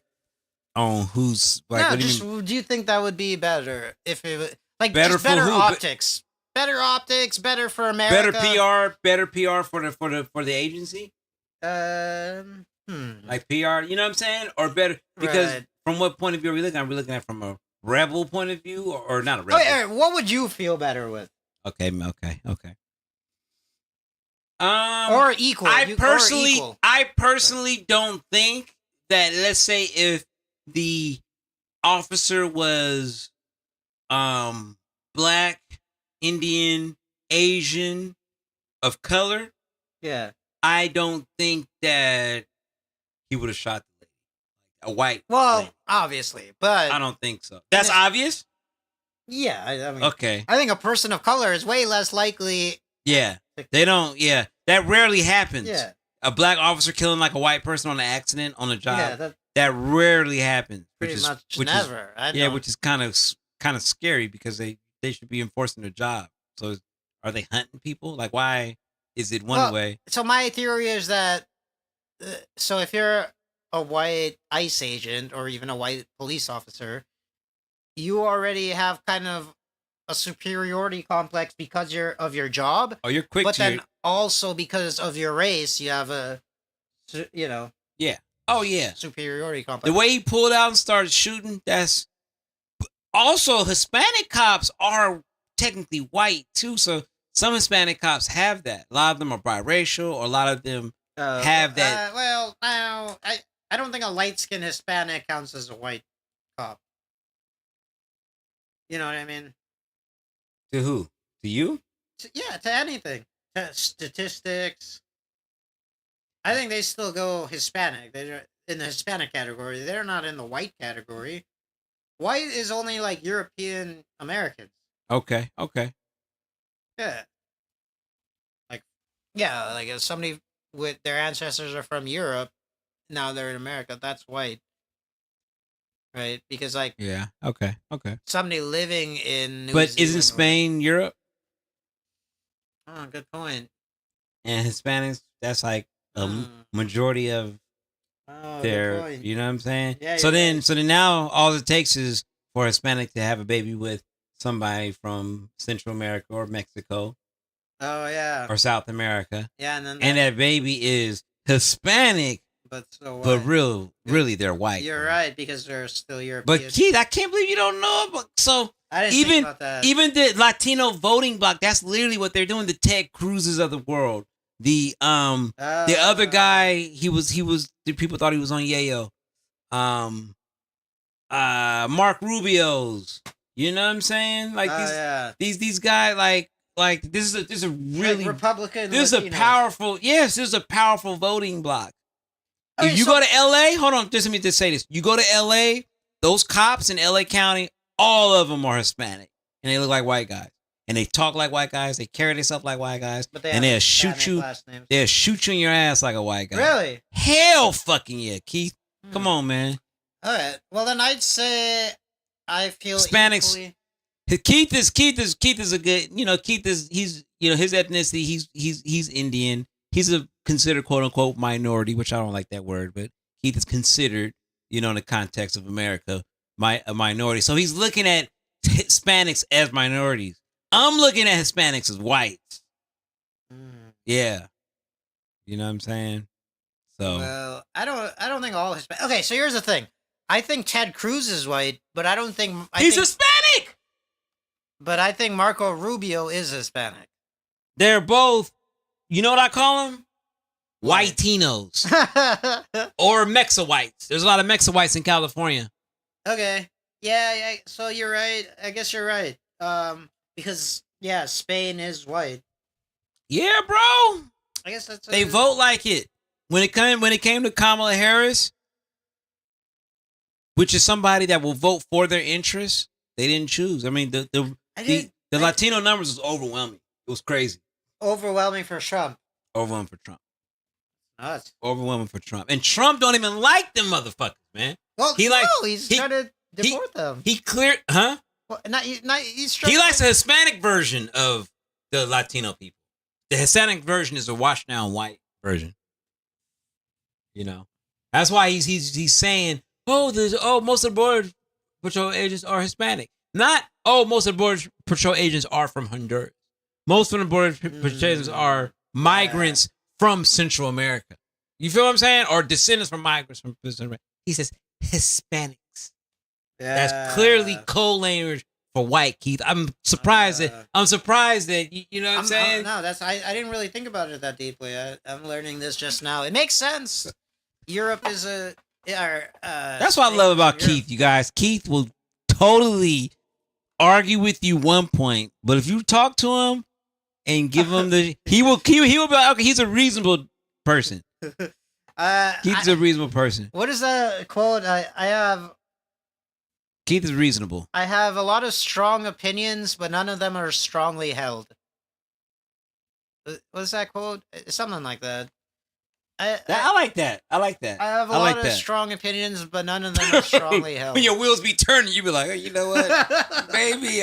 on who's like? No, do you think that would be better if it was like better just better for who? optics? Better optics, better for America. Better PR for the agency. Like PR, you know what I'm saying? Or better because from what point of view are we looking at? Are we looking at from a rebel point of view or not a rebel? Okay, what would you feel better with? Okay. Or equal. I personally don't think that, let's say if the officer was black, Indian, Asian of color, Yeah. I don't think that he would have shot the lady. A white Well, lady. obviously, but I don't think so. That's this- obvious? yeah, I mean, Okay. I think a person of color is way less likely. Yeah. They don't, yeah. That rarely happens. Yeah. A black officer killing like a white person on an accident on a job. Yeah, that rarely happens. pretty much never. Which is kind of scary because they should be enforcing their job. So are they hunting people? Like, why is it one way? So my theory is that, so if you're a white ICE agent or even a white police officer, you already have kind of a superiority complex because of your job. Oh, you're quick but to then also because of your race, you have a, yeah. Oh, yeah. superiority complex. The way he pulled out and started shooting, that's... Also, Hispanic cops are technically white, too, so some Hispanic cops have that. A lot of them are biracial, or a lot of them have that... Well, now, I don't think a light-skinned Hispanic counts as a white cop. You know what I mean? To who? To you? To anything. To statistics. I think they still go Hispanic. They're in the Hispanic category. They're not in the white category. White is only like European Americans. Okay. Yeah. Like if somebody with their ancestors are from Europe, now they're in America, that's white. Right? Because like Yeah. Okay. somebody living in New But Zealand isn't Spain Europe? Oh, good point. And Hispanics, that's like a majority of Oh, their, good point. you know what I'm saying? Yeah, so you're then right. so then now all it takes is for a Hispanic to have a baby with somebody from Central America or Mexico Oh yeah. or South America. Yeah, and then And that baby is Hispanic, but so but white. really they're white. You're right, because they're still European. But Keith, I can't believe you don't know about so I didn't think about that. even the Latino voting bloc, that's literally what they're doing. The Ted Cruz's of the world. The other guy, he was the people thought he was on Yayo. Mark Rubio's. You know what I'm saying? Like these guys like this is a really like Republican. this is a powerful this is a powerful voting bloc. Okay, If you go to LA, hold on, just let me just say this. You go to LA, those cops in LA County, all of them are Hispanic. And they look like white guys. And they talk like white guys. They carry themselves like white guys. But they and have they'll shoot you. They'll shoot you in your ass like a white guy. Really? Hell fucking yeah, Keith. Come on, man. All right. Well, then I'd say I feel Hispanics. Equally... Keith is a good, he's his ethnicity, he's Indian. He's a considered quote unquote minority, which I don't like that word, but Keith is considered, in the context of America, a minority. So he's looking at Hispanics as minorities. I'm looking at Hispanics as whites. Yeah. You know what I'm saying? So Well, I don't think all Hispanic. Okay, so here's the thing. I think Ted Cruz is white, but I don't think he's Hispanic. But I think Marco Rubio is Hispanic. They're both, you know what I call them? Whiteinos. Or Mexa-whites. There's a lot of Mexa-whites in California. Okay. Yeah, so you're right. I guess you're right. Because Spain is white. Yeah, bro. I guess that's they vote like it. When it came to Kamala Harris, which is somebody that will vote for their interests, they didn't choose. I mean, the Latino numbers was overwhelming. It was crazy. Overwhelming for Trump. Overwhelming for Trump. Nuts. Overwhelming for Trump. And Trump don't even like them motherfuckers, man. Well, he's trying to deport them. He cleared, huh? Well, he's he likes a Hispanic version of the Latino people. The Hispanic version is a washed down white version. That's why he's saying, most of the Border Patrol agents are Hispanic. Not, most of the Border Patrol agents are from Honduras. Most of the Border Patrol agents are migrants from Central America. You feel what I'm saying? Or descendants from migrants from Central America. He says Hispanics. Yeah. That's clearly code language for white, Keith. I'm surprised that you know what I'm saying? No, I didn't really think about it that deeply. I'm learning this just now. It makes sense. Europe is that's what I love about Keith, you guys. Keith will totally argue with you one point, but if you talk to him and give him the. He will be like, okay. He's a reasonable person. Keith's a reasonable person. What is that quote? Keith is reasonable. I have a lot of strong opinions, but none of them are strongly held. What's that quote? It's something like that. I like that. I like that. I have a lot of strong opinions, but none of them are strongly held. When your wheels be turning, you be like, oh, you know what? Maybe.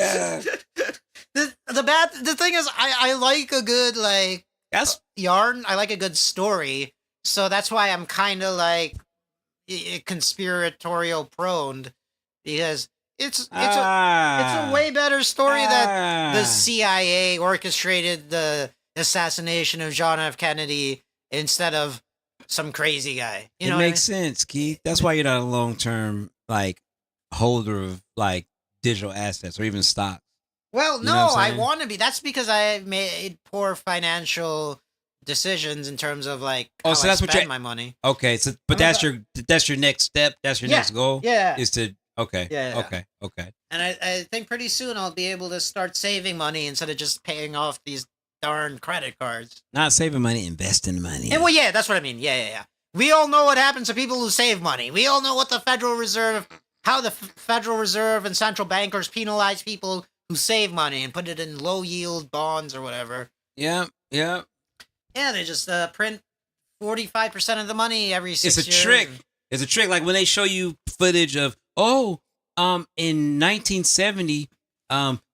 The thing is, I like a good yarn. I like a good story, so that's why I'm kind of like conspiratorial prone, because it's a way better story that the CIA orchestrated the assassination of John F. Kennedy instead of some crazy guy. You know, it makes sense, Keith. That's why you're not a long-term holder of digital assets or even stocks. Well, no, I want to be. That's because I made poor financial decisions in terms of how I spend my money. Okay, so that's your next step. That's your next goal. Yeah, is to okay. Yeah. Okay. And I think pretty soon I'll be able to start saving money instead of just paying off these darn credit cards. Not saving money, investing money. And that's what I mean. Yeah. We all know what happens to people who save money. We all know what how the Federal Reserve and central bankers penalize people who save money and put it in low yield bonds or whatever. Yeah. Yeah, they just print 45% of the money every 6 years. It's a trick. It's a trick. Like when they show you footage of, in 1970,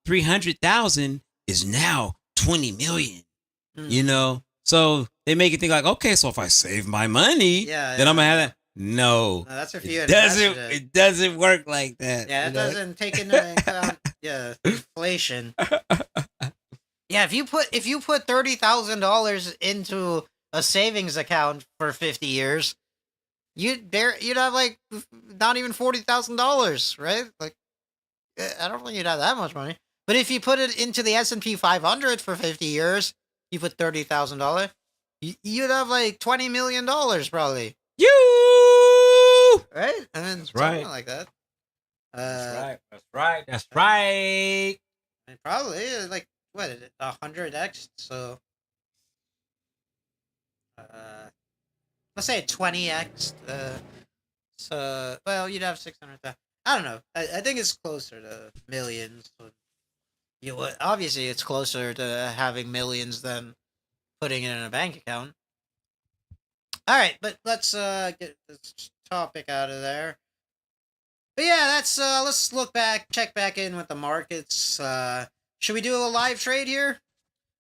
300,000 is now 20 million. You know? So they make it think okay, so if I save my money, then I'm going to have that. No. That's if you it doesn't work like that. Yeah, it doesn't take into account inflation. Yeah, if you put $30,000 into a savings account for 50 years, you'd have not even $40,000, right? I don't think you'd have that much money. But if you put it into the S&P 500 for 50 years, you put $30,000, you'd have $20 million probably. Right? I mean, that's right. Something like that. That's right. And probably 100x. So, let's say 20x. So, well, you'd have 600,000. I don't know. I think it's closer to millions. Obviously, it's closer to having millions than putting it in a bank account. All right, but let's get this topic out of there. But yeah, let's check back in with the markets. Should we do a live trade here?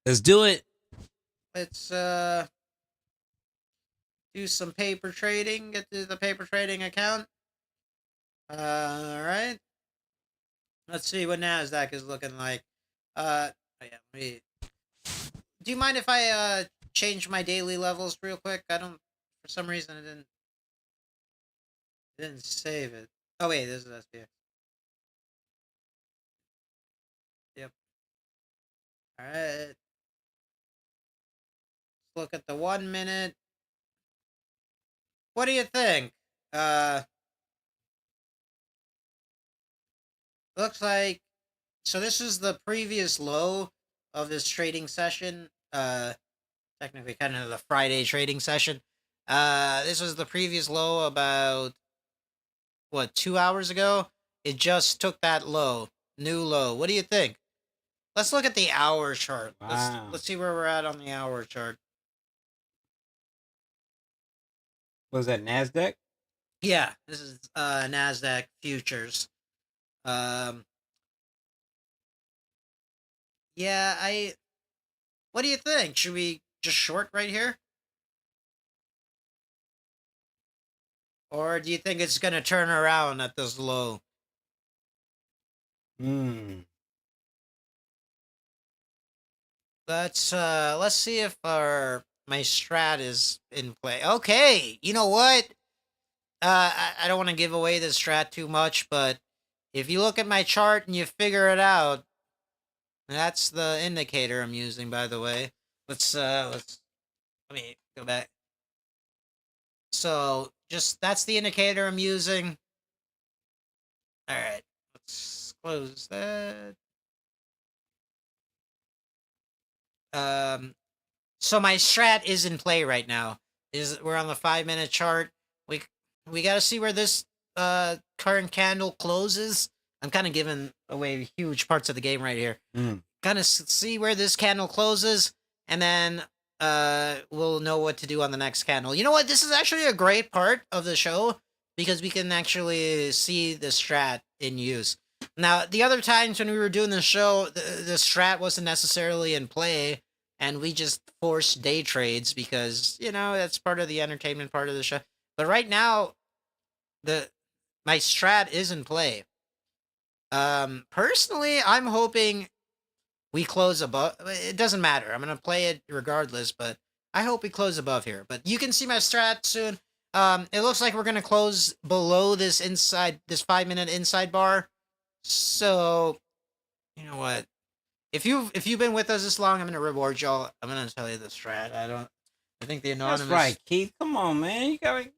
Let's do it. Let's do some paper trading. Get to the paper trading account. All right. Let's see what NASDAQ is looking like. Do you mind if I change my daily levels real quick? For some reason, I didn't save it. Oh wait, this is SPX. Yep. All right. Let's look at the 1 minute. What do you think? Looks like, so this is the previous low of this trading session. Technically kind of the Friday trading session. This was the previous low about 2 hours ago. It just took that low, new low. What do you think? Let's look at the hour chart. Wow. Let's see where we're at on the hour chart. Was that NASDAQ? Yeah, this is NASDAQ futures. Yeah, what do you think? Should we just short right here? Or do you think it's going to turn around at this low? Let's see if my strat is in play. Okay, you know what? I don't want to give away the strat too much, but if you look at my chart and you figure it out, that's the indicator I'm using, by the way. Let me go back. So that's the indicator I'm using. All right, let's close that. So my strat is in play right now. We're on the 5-minute chart. We got to see where this current candle closes. I'm kind of giving away huge parts of the game right here. Kind of see where this candle closes, and then we'll know what to do on the next candle. You know what? This is actually a great part of the show because we can actually see the strat in use. Now, the other times when we were doing the show, the strat wasn't necessarily in play, and we just forced day trades because, that's part of the entertainment part of the show. But right now, my strat is in play. Personally, I'm hoping we close above. It doesn't matter. I'm going to play it regardless, but I hope we close above here. But you can see my strat soon. It looks like we're going to close below this 5-minute inside bar. So, you know what? If you've been with us this long, I'm going to reward y'all. I'm going to tell you the strat. I think the anonymous. That's right, Keith. Come on, man. You gotta,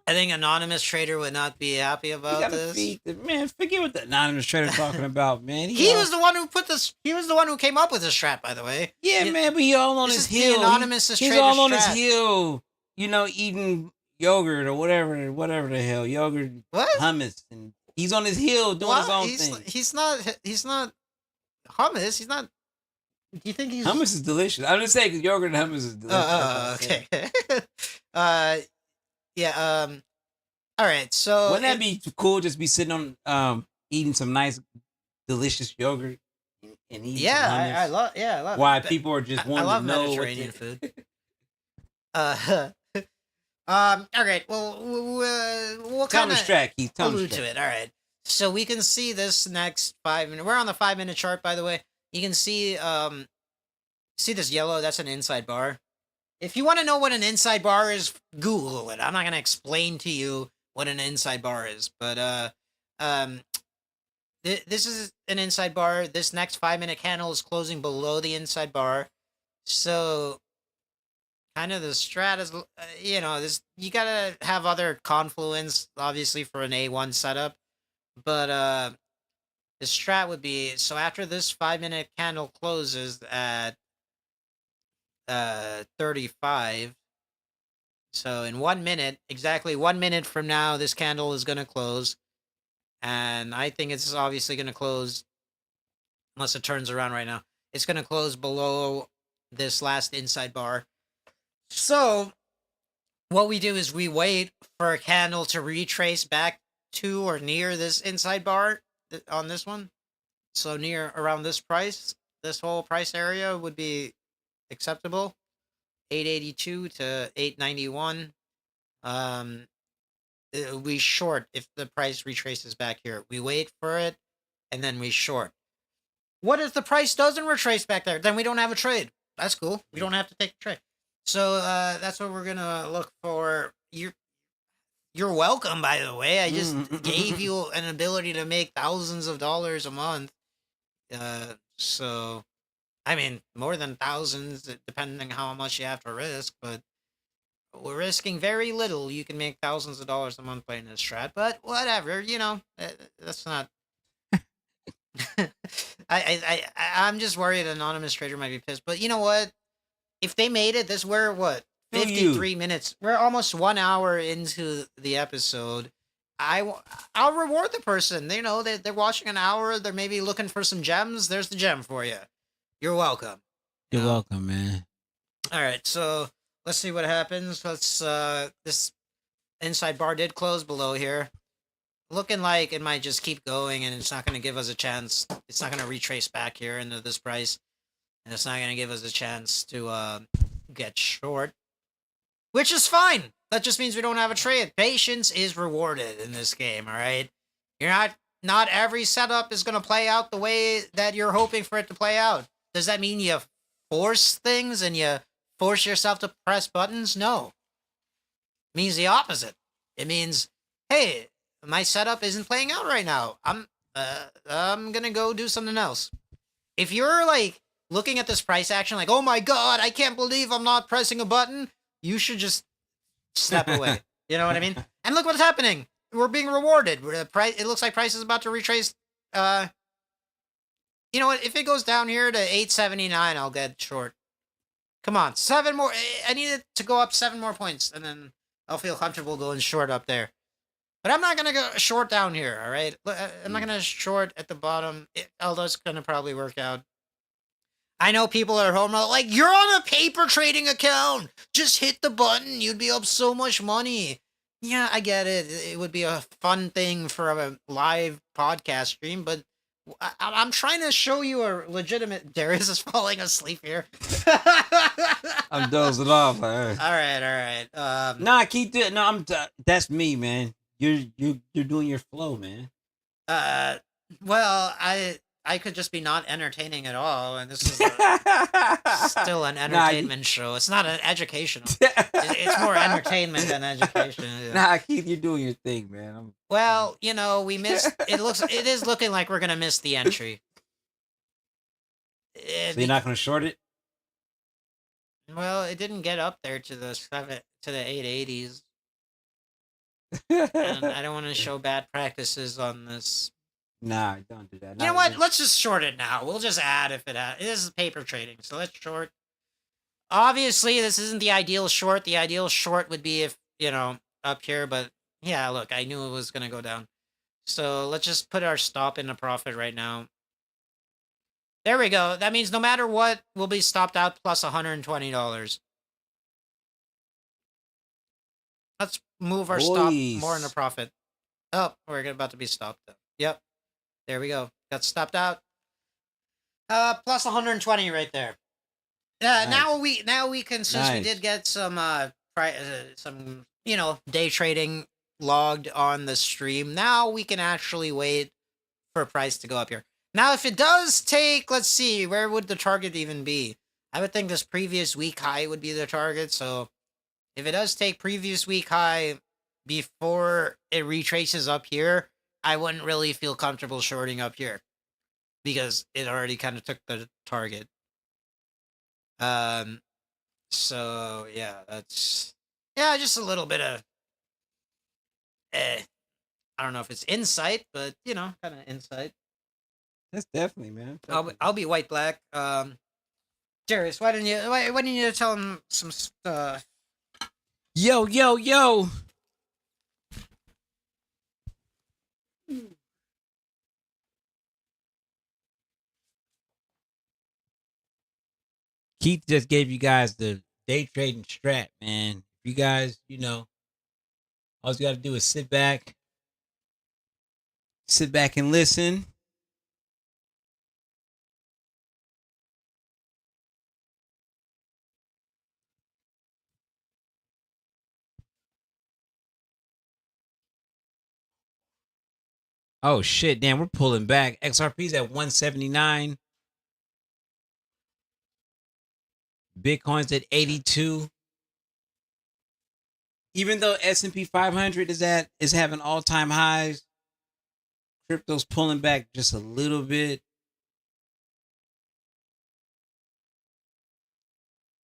I think anonymous trader would not be happy about this. Man, forget what the anonymous trader talking about, man. He was the one who put this. He was the one who came up with this strat, by the way. Yeah, man, but he all on his heel. He's all on his heel. Eating yogurt or whatever the hell, yogurt, hummus, and he's on his heel doing his own thing. He's not hummus. He's not. Do you think he's hummus is delicious? I'm just saying because yogurt and hummus is delicious. Okay. Yeah. All right. So wouldn't that be cool? Just be sitting on eating some nice, delicious yogurt and eating. Yeah, some hummus. I love. Yeah, I love. Why people are just wanting to know Mediterranean food. All right. Well, we'll kind of allude to it. All right. So we can see this next 5 minutes. We're on the 5-minute chart, by the way. You can see this yellow. That's an inside bar. If you want to know what an inside bar is, Google it. I'm not gonna explain to you what an inside bar is, but this is an inside bar. This next 5-minute candle is closing below the inside bar, so kind of the strat is, this you gotta have other confluence, obviously, for an A1 setup, but the strat would be, so after this 5-minute candle closes at 35, so in 1 minute, exactly 1 minute from now, this candle is going to close, and I think it's obviously going to close, unless it turns around right now, it's going to close below this last inside bar. So what we do is we wait for a candle to retrace back to or near this inside bar on this one. So near around this price, this whole price area would be acceptable. 882 to 891. We short if the price retraces back here. We wait for it and then we short. What if the price doesn't retrace back there? Then we don't have a trade. That's cool. We don't have to take a trade. So that's what we're gonna look for. You're welcome, by the way. I just gave you an ability to make thousands of dollars a month. So, I mean, more than thousands, depending on how much you have to risk. But we're risking very little. You can make thousands of dollars a month playing this strat. But whatever, that's not. I'm just worried anonymous trader might be pissed. But you know what? If they made it, we're what? 53 minutes. We're almost 1 hour into the episode. I'll reward the person. They're watching an hour. They're maybe looking for some gems. There's the gem for you. You're welcome. You're welcome, man. All right, so let's see what happens. This inside bar did close below here. Looking like it might just keep going, and it's not going to give us a chance. It's not going to retrace back here into this price, and it's not going to give us a chance to get short. Which is fine. That just means we don't have a trade. Patience is rewarded in this game, all right? Not every setup is going to play out the way that you're hoping for it to play out. Does that mean you force things and you force yourself to press buttons? No. It means the opposite. It means, hey, my setup isn't playing out right now. I'm going to go do something else. If you're like looking at this price action like, oh my God, I can't believe I'm not pressing a button, you should just step away. You know what I mean? And look what's happening. We're being rewarded. It looks like price is about to retrace. You know what? If it goes down here to 879, I'll get short. Come on, 7 more. I need it to go up 7 more points, and then I'll feel comfortable going short up there. But I'm not going to go short down here, all right? I'm not going to short at the bottom, although it's going to probably work out. I know people at home are like, you're on a paper trading account. Just hit the button. You'd be up so much money. Yeah, I get it. It would be a fun thing for a live podcast stream, but I'm trying to show you a legitimate... Darius is falling asleep here. I'm dozing off. All right. Nah, keep doing. No, that's me, man. You're doing your flow, man. Well, I could just be not entertaining at all, and this is still an entertainment show. It's not an educational. It's more entertainment than education. Nah, Keith, you're doing your thing, man. Well, we missed. It is looking like we're gonna miss the entry. So you're not gonna short it? Well, it didn't get up there to the 880s. And I don't want to show bad practices on this. Nah, don't do that. You know what? Let's just short it now. We'll just add if it has. This is paper trading, so let's short. Obviously, this isn't the ideal short. The ideal short would be if, up here, but yeah, look, I knew it was going to go down. So let's just put our stop in a profit right now. There we go. That means no matter what, we'll be stopped out plus $120. Let's move our stop more in a profit. Oh, we're about to be stopped. Yep. There we go. Got stopped out. Plus 120 right there. Nice. Now we can, since we did get some day trading logged on the stream. Now we can actually wait for price to go up here. Now, if it does take, let's see, where would the target even be? I would think this previous week high would be the target. So if it does take previous week high before it retraces up here, I wouldn't really feel comfortable shorting up here because it already kind of took the target. So yeah, that's just a little bit of I don't know if it's insight, but kind of insight. That's definitely, man. Definitely. I'll be white black. Darius, why didn't you tell him some stuff? Yo. Keith just gave you guys the day trading strat, man. If you guys, all you got to do is sit back and listen. Oh shit, damn, we're pulling back. XRP's at 179. Bitcoin's at 82. Even though S&P 500 is having all-time highs, crypto's pulling back just a little bit.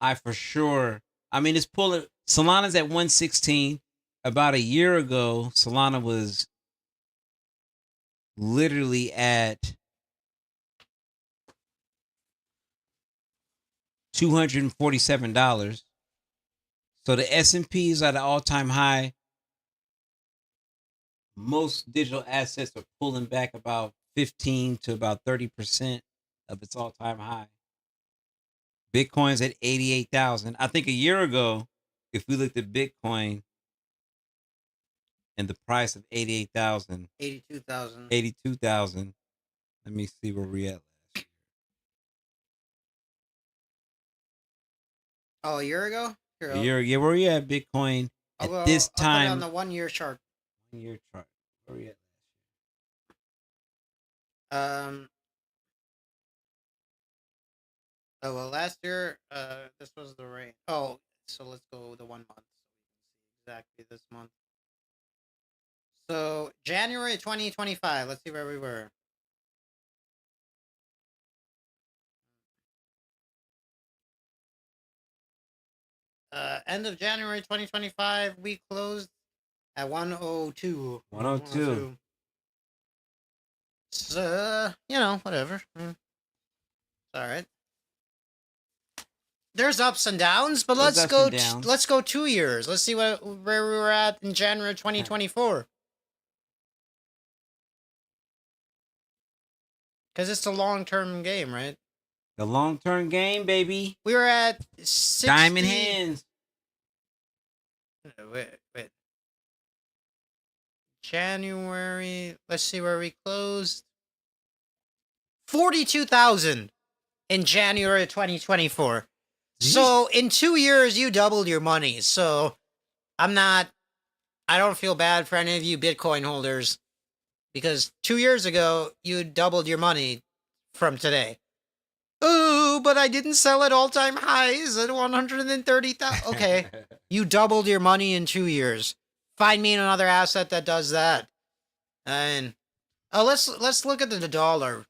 It's pulling. Solana's at 116. About a year ago, Solana was literally at $247. So the S&P is at an all-time high. Most digital assets are pulling back about 15 to about 30% of its all-time high. Bitcoin's at 88,000. I think a year ago, if we looked at Bitcoin and the price of 88,000. 82,000. Let me see where we're at. Oh, a year ago? Where we at Bitcoin at this time? I'll put it on the 1 year chart. 1 year chart. Where we at? Oh well, last year, this was the rate. Oh, so let's go the 1 month so we can see exactly this month. So January 2025. Let's see where we were. End of January 2025, we closed at 102. 102. So, whatever. It's all right. there's ups and downs, but There's let's ups go. and downs. Let's go 2 years. Let's see where we were at in January 2024. Because it's a long-term game, right? The long-term game, baby. We were at 60... Diamond hands. Wait. January. Let's see where we closed. 42,000 in January 2024. So in 2 years, you doubled your money. So I don't feel bad for any of you Bitcoin holders because 2 years ago, you doubled your money from today. Ooh, but I didn't sell at all-time highs at 130,000. Okay, you doubled your money in 2 years. Find me another asset that does that. And let's look at the dollar.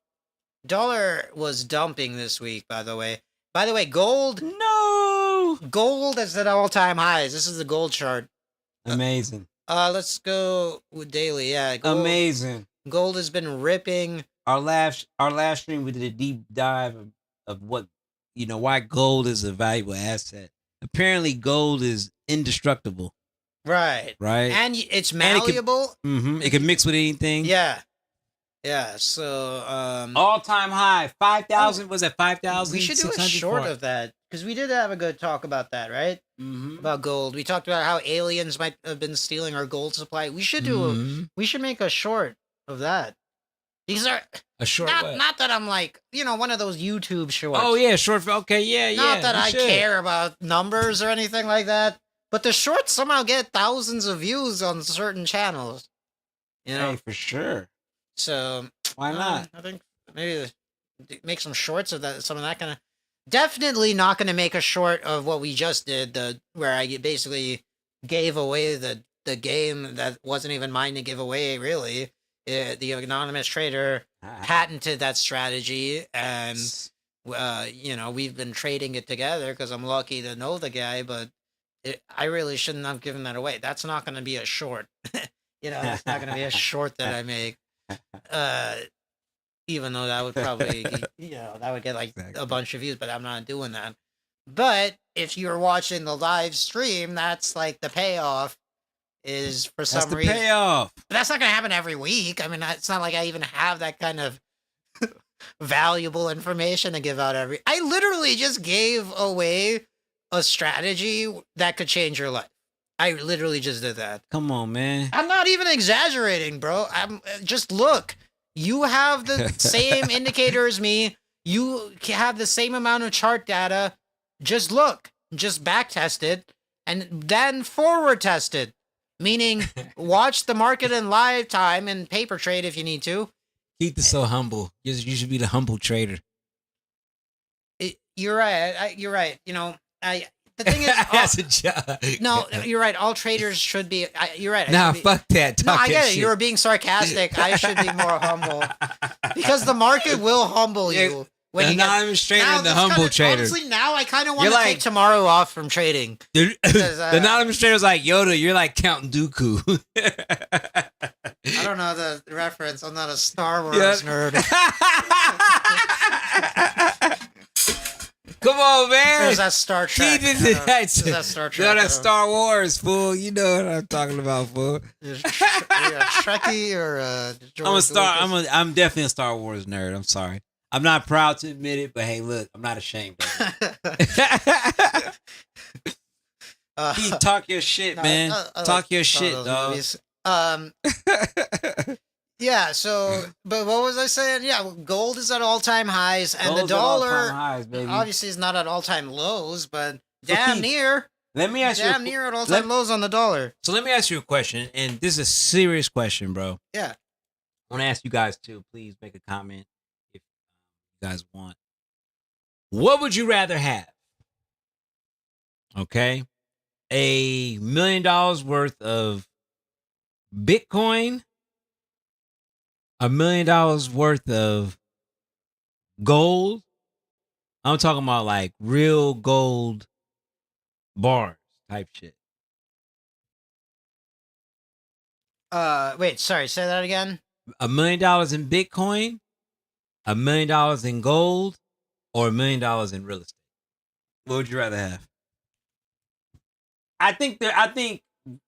Dollar was dumping this week, by the way. By the way, gold is at all-time highs. This is the gold chart. Amazing. Let's go with daily. Yeah, gold, Amazing. Gold has been ripping. Our last stream, we did a deep dive of what, why gold is a valuable asset. Apparently, gold is indestructible. Right. And it's malleable. It can mix with anything. Yeah. So all-time high 5,000. Was that 5,000? We should do a short of that because we did have a good talk about that, right? About gold. We talked about how aliens might have been stealing our gold supply. We should we should make a short of that. These are a short. Not that I'm like one of those YouTube shorts. Oh yeah, short. Okay, yeah. Not that I care about numbers or anything like that. But the shorts somehow get thousands of views on certain channels. Hey, for sure. So why not? I think maybe make some shorts of that. Some of that kind of. Definitely not going to make a short of what we just did, where I basically gave away the game that wasn't even mine to give away. Really, the anonymous trader patented that strategy, and we've been trading it together because I'm lucky to know the guy, but. I really shouldn't have given that away. That's not going to be a short. That's not going to be a short that I make. Even though that would probably, that would get like a bunch of views, but I'm not doing that. But if you're watching the live stream, that's like the payoff is for some reason. That's the payoff. But that's not going to happen every week. I mean, it's not like I even have that kind of valuable information to give out I literally just gave away a strategy that could change your life. I literally just did that. Come on, man. I'm not even exaggerating, bro. Just look. You have the same indicator as me. You have the same amount of chart data. Just look. Just back test it and then forward test it. Meaning watch the market in live time and paper trade if you need to. Keith is so humble. You should be the humble trader. You're right. You're right. The thing is, that's a job. No, you're right. All traders should be. You're right. Nah, fuck that. No, I get it. You were being sarcastic. I should be more humble because the market will humble you. When the anonymous trader and the humble trader. Honestly, now I kind of want to take tomorrow off from trading. The anonymous trader's like Yoda. You're like Count Dooku. I don't know the reference. I'm not a Star Wars nerd. Come on, man. Is that Star Trek? Is that Star Trek? No, that's Star Wars, fool. You know what I'm talking about, fool. Are you a Trekkie or I'm definitely a Star Wars nerd. I'm sorry. I'm not proud to admit it, but hey, look, I'm not ashamed of it. Talk your shit, man. Talk your shit, dog. Yeah, so, but what was I saying? Yeah, gold is at all-time highs, and the dollar obviously is not at all-time lows, but damn near. Let me ask you. Damn near at all-time lows on the dollar. So let me ask you a question, and this is a serious question, bro. Yeah. I want to ask you guys, too. Please make a comment if you guys want. What would you rather have? Okay? $1 million worth of Bitcoin, $1 million worth of gold. I'm talking about like real gold bars type shit. Wait, sorry, say that again. $1 million in Bitcoin, $1 million in gold, or $1 million in real estate. What would you rather have? I think. I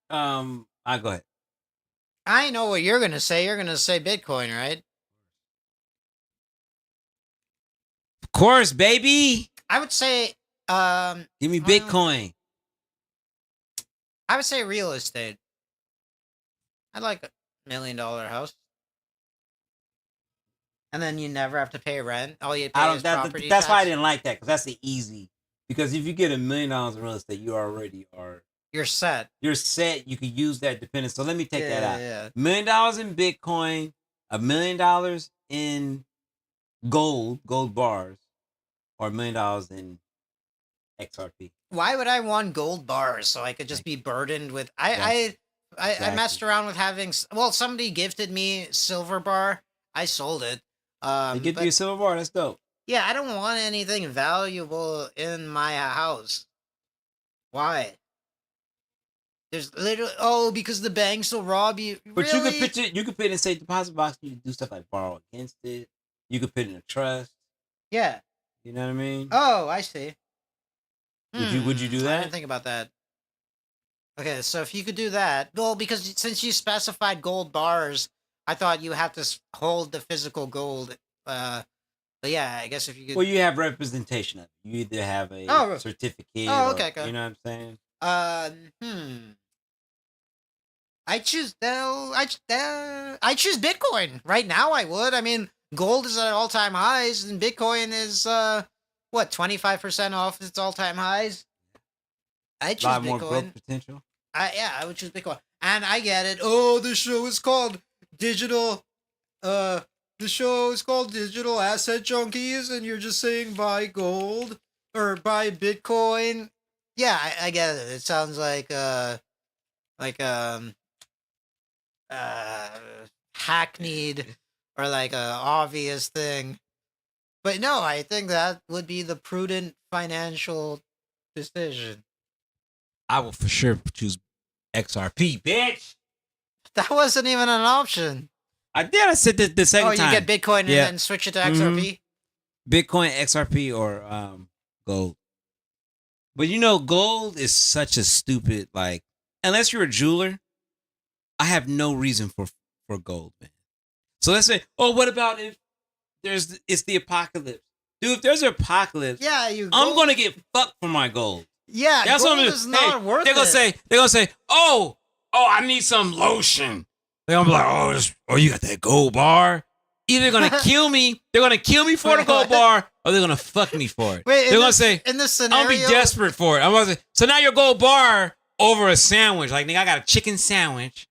go ahead. I know what you're gonna say. You're gonna say Bitcoin, right? Of course, baby. I would say, Give me well, Bitcoin. I would say real estate. I'd like $1 million house. And then you never have to pay rent. All you pay is property That's why I tax. didn't like that, because that's the easy. Because if you get $1 million in real estate, you already are. You're set. You're set. You can use that depending. So let me take that out. Yeah. $1 million in Bitcoin, $1 million in gold bars, or $1 million in XRP. Why would I want gold bars so I could just be burdened with? I messed around with having. Well, somebody gifted me silver bar. I sold it. They give you a silver bar. That's dope. Yeah, I don't want anything valuable in my house. Why? There's literally because the banks will rob you. But really? you could put it in safe deposit box. You could do stuff like borrow against it. You could put it in a trust. Yeah. You know what I mean? Oh, I see. Would you do that? I didn't think about that. Okay, so if you could do that, well, because since you specified gold bars, I thought you have to hold the physical gold. But yeah, I guess if you could. Well, you have representation of it. You either have a certificate. Oh, okay. You know what I'm saying? I choose I choose Bitcoin right now. I would. I mean, gold is at all-time highs, and Bitcoin is 25% off its all-time highs. I choose a lot Bitcoin. more growth potential. I would choose Bitcoin, and I get it. Oh, the show is called Digital. The show is called Digital Asset Junkies, and you're just saying buy gold or buy Bitcoin. Yeah, I get it. It sounds like hackneyed or like a obvious thing. But no, I think that would be the prudent financial decision. I will for sure choose XRP, bitch. That wasn't even an option. I did. I said the second time. Oh, you get Bitcoin and then switch it to XRP? Bitcoin, XRP, or gold. But gold is such a stupid, like, unless you're a jeweler, I have no reason for gold, man. So let's say, what about if it's the apocalypse? Dude, if there's an apocalypse, I'm gonna get fucked for my gold. Yeah, that's gold is not worth it. They're gonna say, oh, I need some lotion. They're gonna be like, oh, you got that gold bar? Either they're gonna kill me, for the gold bar, or they're gonna fuck me for it. Wait, they're gonna say, in this scenario, I'm gonna be desperate for it. I'm gonna say, so now your gold bar over a sandwich. Like, nigga, I got a chicken sandwich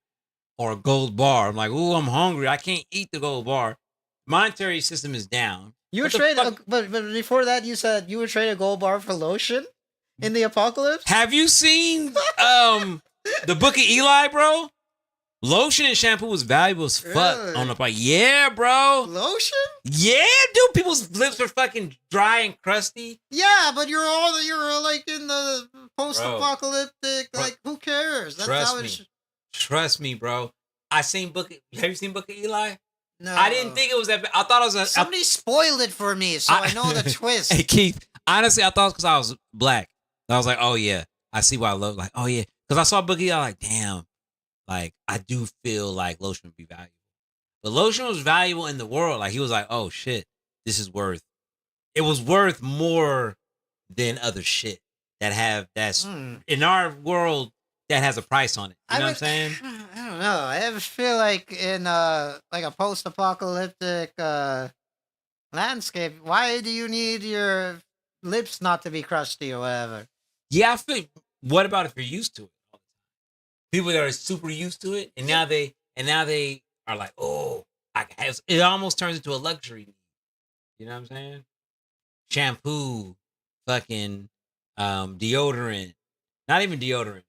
or a gold bar. I'm like, ooh, I'm hungry. I can't eat the gold bar. Monetary system is down. You would trade, but before that, you said you would trade a gold bar for lotion in the apocalypse? Have you seen the Book of Eli, bro? Lotion and shampoo was valuable as fuck on the bike. Yeah, bro. Lotion? Yeah, dude. People's lips are fucking dry and crusty. Yeah, but you're like in the post-apocalyptic. Like, who cares? That's Trust me, bro. Have you seen Book of Eli? No. I didn't think it was that bad. I thought it was somebody spoiled it for me, so I know the twist. Hey, Keith. Honestly, I thought it was because I was black. I was like, oh yeah, I see why I love. Like, oh yeah, because I saw Book of Eli. Like, damn. Like, I do feel like lotion would be valuable. But lotion was valuable in the world. Like, he was like, oh, shit, it was worth more than other shit that's in our world that has a price on it. You know what I'm saying? I don't know. I ever feel like in like a post-apocalyptic landscape, why do you need your lips not to be crusty or whatever? Yeah, I feel, what about if you're used to it? People that are super used to it, and now they are like, oh, it almost turns into a luxury. You know what I'm saying? Shampoo, fucking deodorant, not even deodorant,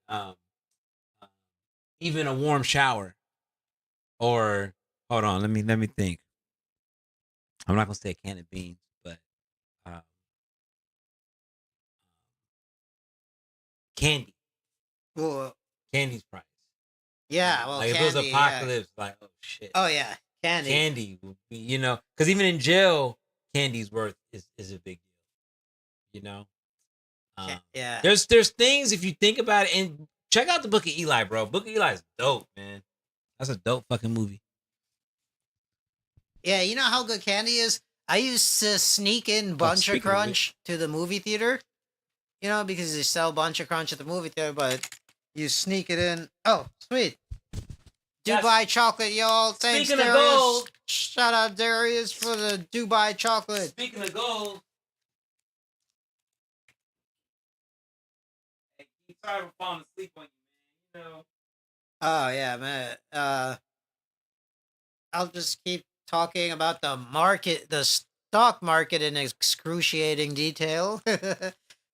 even a warm shower, or hold on, let me think. I'm not gonna say a can of beans, but candy. Well, Candy's price. Yeah, well, like candy, if it was apocalypse, like, oh shit. Oh yeah, candy. Candy would be, because even in jail, candy's worth is a big deal. Yeah. There's things if you think about it, and check out the Book of Eli, bro. Book of Eli is dope, man. That's a dope fucking movie. Yeah, you know how good candy is? I used to sneak in Bunch of speaking of Crunch to the movie theater. You know, because they sell Bunch of Crunch at the movie theater, but you sneak it in. Oh, sweet. Yes. Dubai chocolate, y'all. Thanks, Speaking of Darius. gold. Shout out Darius for the Dubai chocolate. Speaking of gold, hey, sorry for falling asleep on you, man. You know. Oh, yeah, man. I'll just keep talking about the market, the stock market in excruciating detail.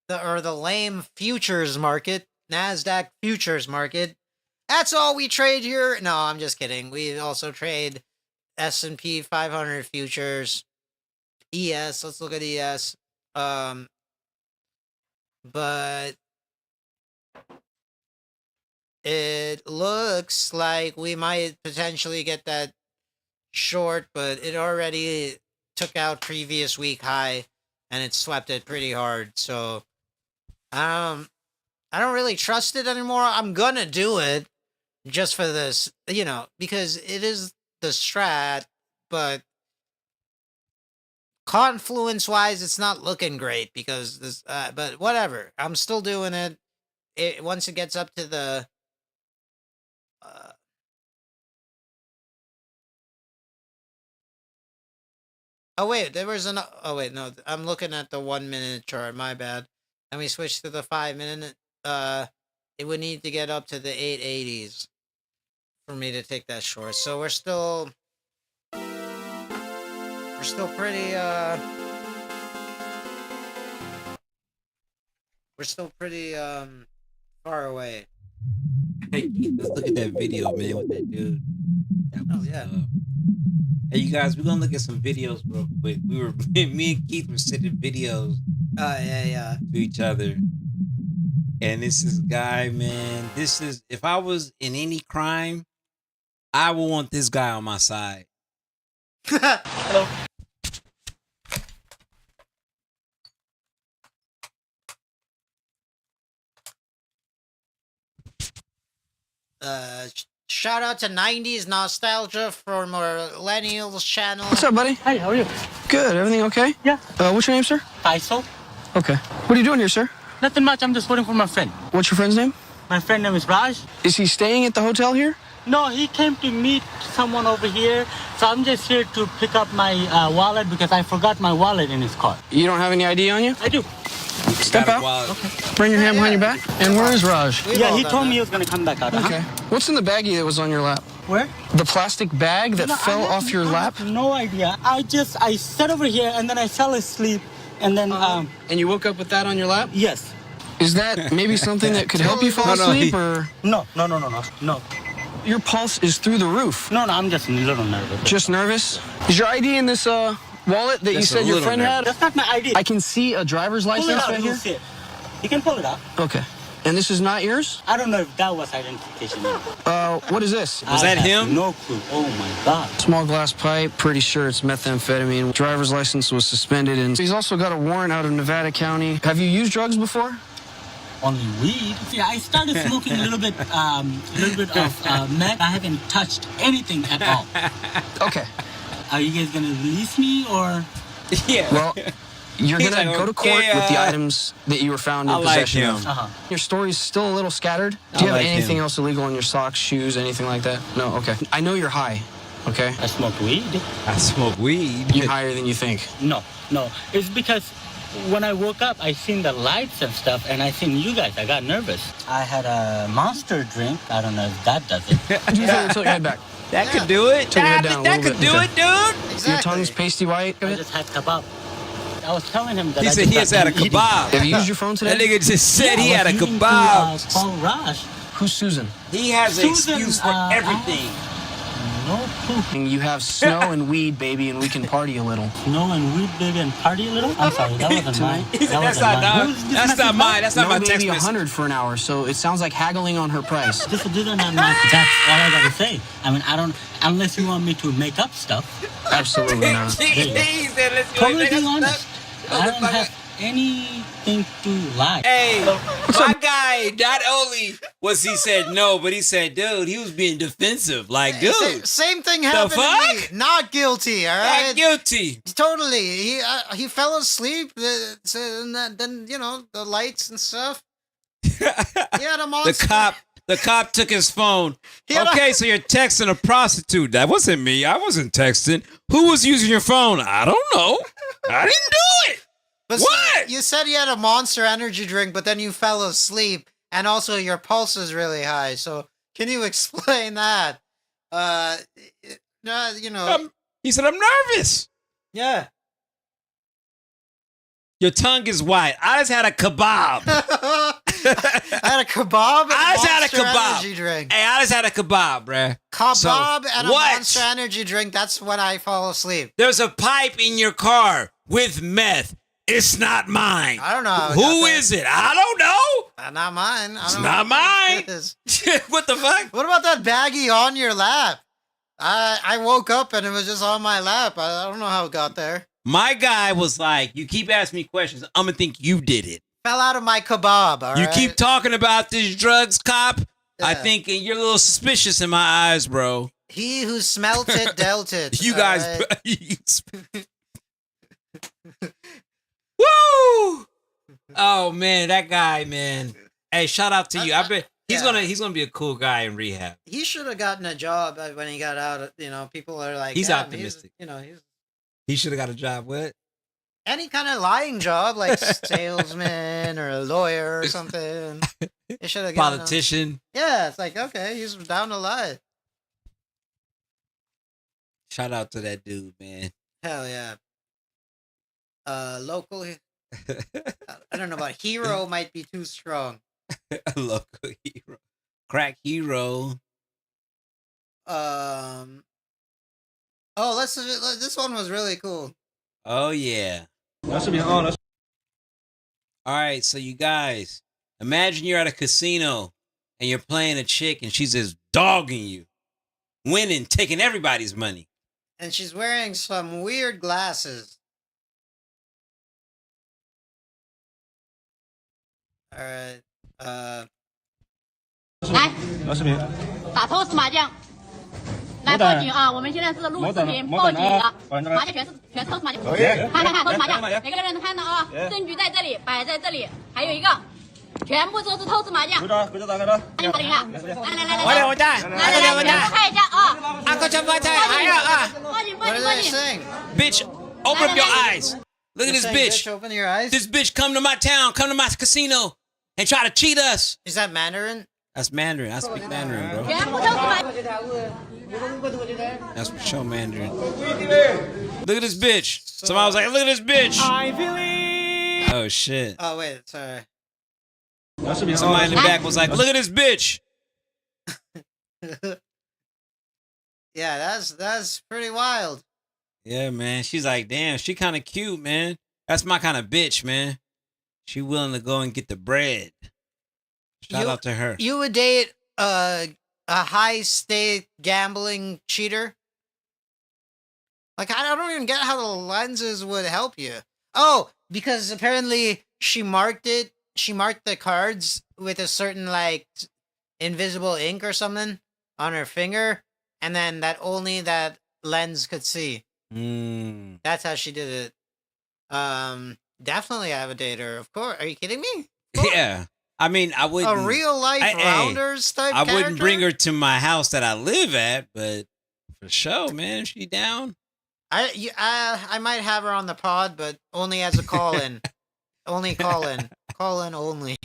the lame futures market, NASDAQ futures market. That's all we trade here. No, I'm just kidding. We also trade S&P 500 futures. ES, let's look at ES. But it looks like we might potentially get that short, but it already took out previous week high and it swept it pretty hard. So I don't really trust it anymore. I'm gonna do it just for this, you know, because it is the strat, but confluence wise it's not looking great because this but whatever. I'm still doing it. Once it gets up to the oh wait, there was an oh wait, no, I'm looking at the 1 minute chart, my bad. And we switch to the 5 minute, it would need to get up to the 880s for me to take that short. So we're still pretty far away. Hey, Keith, let's look at that video, man, with that dude. Oh yeah. Hey, you guys, we're gonna look at some videos real quick. Me and Keith were sending videos Yeah. to each other. And this is guy, man. This is, if I was in any crime, I would want this guy on my side. Hello. Shout out to 90s nostalgia from our millennials channel. What's up, buddy? Hi, how are you? Good. Everything okay? Yeah. What's your name, sir? Faisal? Okay. What are you doing here, sir? Nothing much. I'm just waiting for my friend. What's your friend's name? My friend name is Raj. Is he staying at the hotel here? No, he came to meet someone over here. So I'm just here to pick up my wallet because I forgot my wallet in his car. You don't have any ID on you? I do. Step out. Okay. Bring your hand behind your back. And where is Raj? Yeah, he told me he was going to come back out. Okay. What's in the baggie that was on your lap? Where? The plastic bag that fell off your lap? I have no idea. I sat over here and then I fell asleep and then... And you woke up with that on your lap? Yes. Is that maybe something that could help you fall asleep, or...? No. Your pulse is through the roof. No, I'm just a little nervous. Just nervous? Is your ID in this wallet that you said your friend had? That's not my ID. I can see a driver's Pull it license out, right you'll here. see it. You can pull it out. Okay. And this is not yours? I don't know if that was identification. What is this? Was that him? No clue. Oh my God. Small glass pipe, pretty sure it's methamphetamine. Driver's license was suspended, and he's also got a warrant out of Nevada County. Have you used drugs before? Only weed. Yeah, I started smoking a little bit of meth. I haven't touched anything at all. Okay. Are you guys gonna release me or? Yeah. Well, you're He's gonna like, go to court okay, with the items that you were found in I like possession him. of. Your story's still a little scattered. Do you I have like anything him. else illegal in your socks, shoes, anything like that? No? Okay. I know you're high, okay? I smoke weed. I smoke weed. You're higher than you think. No. It's because when I woke up, I seen the lights and stuff, and I seen you guys. I got nervous. I had a Monster drink. I don't know if that does it. Do you feel tilt your head back? That could do it. Turn your head down a That little could bit. do Okay. it, dude. Exactly. Your tongue's pasty white. I just had kebab. I was telling him that He I said just he has got had a done eating. kebab. Have you used your phone That today? nigga just said he I had a was eating to, kebab. Paul Raj. Who's Susan? He has an Susan, excuse for everything. No clue. And you have snow and weed, baby, and we can party a little. Snow and weed, baby, and party a little? I'm sorry, that wasn't mine. He said, That that's wasn't not, mine. Who's this that's message not mine. from? That's not No, my text baby, message. 100 for an hour, so it sounds like haggling on her price. This is not my, that's all I gotta say. I mean, I don't, unless you want me to make up stuff. Absolutely not. He said, let's Totally make us being honest. stuff. I don't have anything to lie. Hey, my guy, not only was he said no, but he said, dude, he was being defensive. Like, dude, Same thing happened to me. fuck? Not guilty, all right? not guilty. Totally. He fell asleep, and then, you know, the lights and stuff. He had a monster. The cop took his phone. He had Okay, so you're texting a prostitute. That wasn't me. I wasn't texting. Who was using your phone? I don't know. I didn't do it. But What? You said you had a Monster Energy drink, but then you fell asleep, and also your pulse is really high. So can you explain that? You know. He said, I'm nervous. Yeah. Your tongue is white. I just had a kebab. I had a kebab and I a just had a Monster kebab. Energy drink. Hey, I just had a kebab, bruh. Kebab and a what? Monster Energy drink, that's when I fall asleep. There's a pipe in your car with meth. It's not mine. I don't know how I Who got there. is it? I don't know. Not mine. It's not mine. What the fuck? What about that baggie on your lap? I woke up and it was just on my lap. I don't know how it got there. My guy was like, you keep asking me questions. I'm going to think you did it. Fell out of my kebab, all You right? keep talking about these drugs, cop. I Yeah. think you're a little suspicious in my eyes, bro. He who smelt it dealt it. You all guys. right? Woo! Oh man, that guy, man. Hey, shout out to you. I bet he's Yeah. gonna be a cool guy in rehab. He should have gotten a job when he got out. You know, people are like, He's "Damn, optimistic. He's He should have got a job. What? any kind of lying job, like salesman or a lawyer or something. He should have gotten Politician. Yeah, it's like, okay, he's down to lie. Shout out to that dude, man. Hell yeah. Local. I don't know about hero. Might be too strong. A local hero. Crack hero. Oh, this one was really cool. Oh yeah. All right, so you guys, imagine you're at a casino and you're playing a chick and she's just dogging you, winning, taking everybody's money. And she's wearing some weird glasses. All right. 来，打 Thurs 麻将，来报警啊！我们现在是录视频报警的，麻将全 Thurs 麻将，看 Thurs 麻将，每个人都看到啊，证据在这里，摆在这里，还有一个，全部都是 Thurs 麻将。打铃了，来，我带，全部看一下啊！报警，报警， What are they saying? Bitch, open up your eyes. Look at this Saying, bitch. Open your eyes. This bitch come to my town, come to my casino, and try to cheat us. Is that Mandarin? That's Mandarin. I speak Mandarin, bro. 全部都是麻将。 That's for sure Mandarin. Look at this bitch. Somebody was like, look at this bitch. Oh, shit. Oh wait, sorry. Somebody in the back was like, look at this bitch. Yeah, that's pretty wild. Yeah, man. She's like, damn, she kind of cute, man. That's my kind of bitch, man. She willing to go and get the bread. Shout out to her. You would date a high stake gambling cheater? Like, I don't even get how the lenses would help you. Oh, because apparently she marked the cards with a certain, like, invisible ink or something on her finger, and then only that lens could see. That's how she did it. Definitely I would date her, of course. Are you kidding me? Yeah. I mean, I wouldn't. A real life Rounders type I character? wouldn't bring her to my house that I live at, but for sure, man, if she down. I might have her on the pod, but only as a call-in. Only call-in. Call-in only.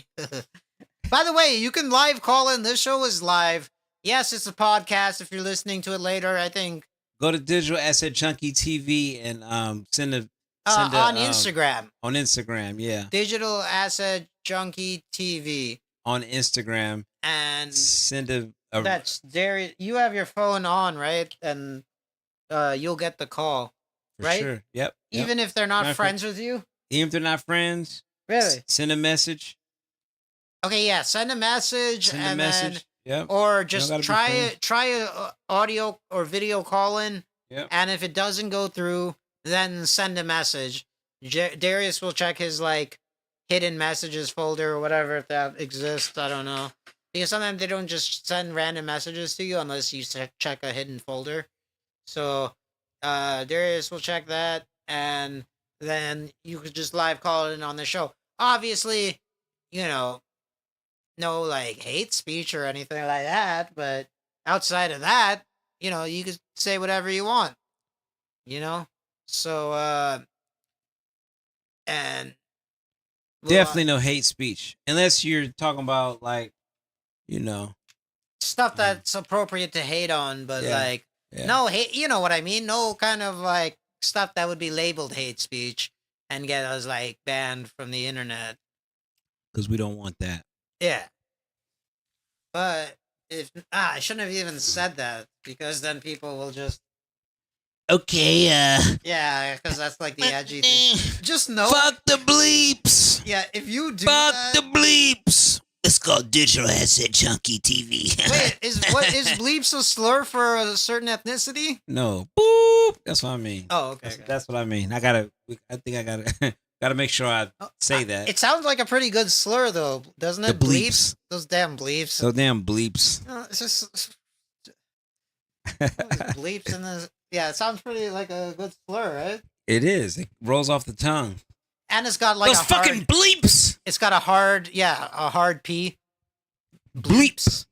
By the way, you can live call-in. This show is live. Yes, it's a podcast. If you're listening to it later, I think. Go to Digital Asset Junkie TV and send a on Instagram. On Instagram, yeah. Digital Asset Junkie TV. On Instagram. And send a that's Darius. You have your phone on, right? And you'll get the call, right? Sure. Yep. Even if they're not friends with you? Even if they're not friends. Really? Send a message. Okay, yeah. Send a message then yep. Or just try a audio or video call in. Yep. And if it doesn't go through, then send a message. Darius will check his like hidden messages folder or whatever if that exists. I don't know, because sometimes they don't just send random messages to you unless you check a hidden folder. So Darius will check that, and then you could just live call in on the show. Obviously, no like hate speech or anything like that, but outside of that, you could say whatever you want. So and Definitely no hate speech, unless you're talking about like, stuff that's appropriate to hate on, but yeah. no hate. You know what I mean? No kind of like stuff that would be labeled hate speech and get us like banned from the internet. Because we don't want that. Yeah. But I shouldn't have even said that, because then people will just. Okay, Yeah, because that's like the edgy thing. Just know. fuck the bleeps. Yeah, if you do Fuck that. the bleeps. It's called digital asset chunky TV. Wait, is bleeps a slur for a certain ethnicity? No. Boop. That's what I mean. Oh, okay. That's what I mean. I think I gotta make sure I say that. It sounds like a pretty good slur, though, doesn't it? The bleeps. Those damn bleeps. So damn bleeps. No, it's just bleeps in this. Yeah, it sounds pretty like a good slur, right? It is. It rolls off the tongue. And it's got like Those fucking bleeps. It's got a hard P. Bleeps.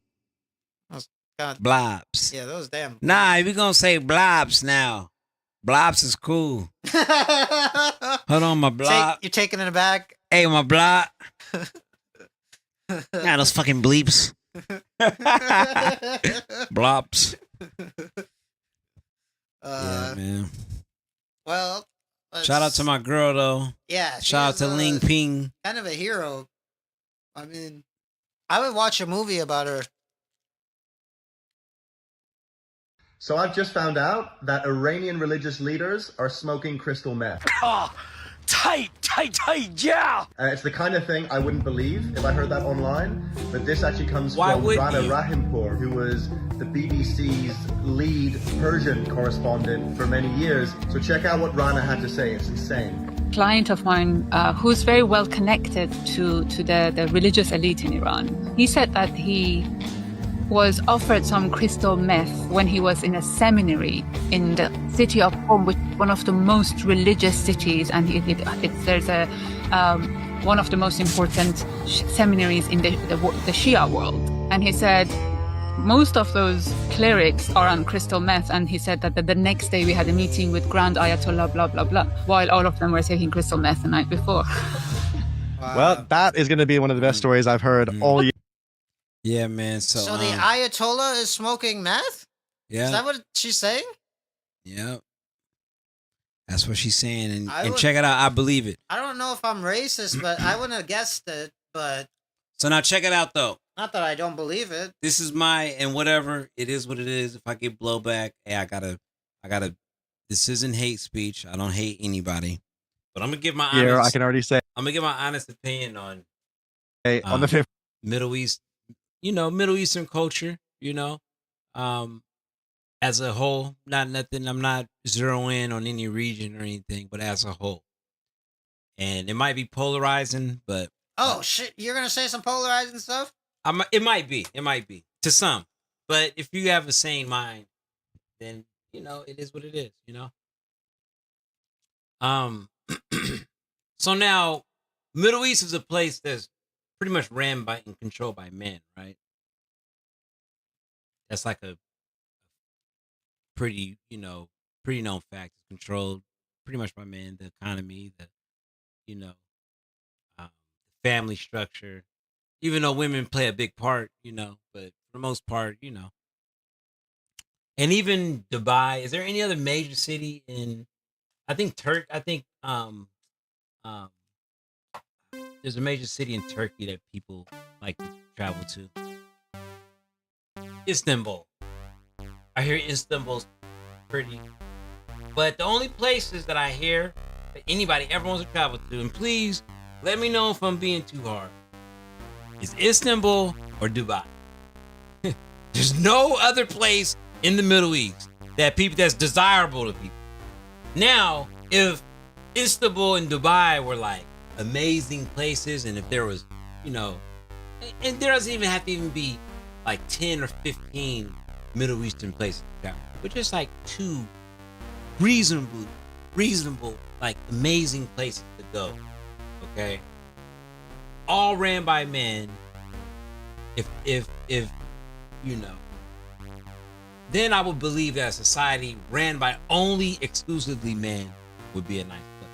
Blobs. Yeah, those damn. Nah, we gonna say blobs now. Blobs is cool. Hold on, my blob. You're taking it back. Hey, my blob. Nah, those fucking bleeps. Blobs. Yeah, man. Well, shout out to my girl though. Yeah. Shout out to Ling Ping. Kind of a hero. I mean, I would watch a movie about her. So I've just found out that Iranian religious leaders are smoking crystal meth. Oh, tight, yeah! And it's the kind of thing I wouldn't believe if I heard that online, but this actually comes Why from would Rana you? Rahimpour, who was the BBC's lead Persian correspondent for many years. So check out what Rana had to say. It's insane. Client of mine who's very well connected to the religious elite in Iran. He said that he was offered some crystal meth when he was in a seminary in the city of Qom, which is one of the most religious cities, and there's a one of the most important seminaries in the Shia world. And he said most of those clerics are on crystal meth, and he said that the next day we had a meeting with Grand Ayatollah, blah, blah, blah, while all of them were taking crystal meth the night before. Wow. Well, that is going to be one of the best stories I've heard all year. Yeah, man. So the Ayatollah is smoking meth? Yeah. Is that what she's saying? Yep. That's what she's saying. And would- check it out. I believe it. I don't know if I'm racist, but I wouldn't have guessed it. But So now check it out, though. not that I don't believe it. This is and whatever. It is what it is. If I get blowback, hey, I gotta, this isn't hate speech. I don't hate anybody. But I'm going to give my Here, honest, I can already say I'm going to give my honest opinion on on the 5th. Middle East, Middle Eastern culture, as a whole, not nothing. I'm not zeroing in on any region or anything, but as a whole. And it might be polarizing, but Oh, shit. You're going to say some polarizing stuff? it might be to some. But if you have a sane mind, then, it is what it is, So now, Middle East is a place that's pretty much ran by and controlled by men, right? That's like a pretty known fact. It's controlled pretty much by men. The economy, the family structure, even though women play a big part, but for the most part, and even Dubai. Is there any other major city in? I think there's a major city in Turkey that people like to travel to. Istanbul. I hear Istanbul's pretty. But the only places that I hear that anybody ever wants to travel to, and please let me know if I'm being too hard, is Istanbul or Dubai. There's no other place in the Middle East that's desirable to people. Now, if Istanbul and Dubai were like amazing places, and if there was, you know, and there doesn't even have to even be like 10 or 15 Middle Eastern places, but just like 2 reasonable, like amazing places to go. Okay, all ran by men. If you know, then I would believe that a society ran by only exclusively men would be a nice place.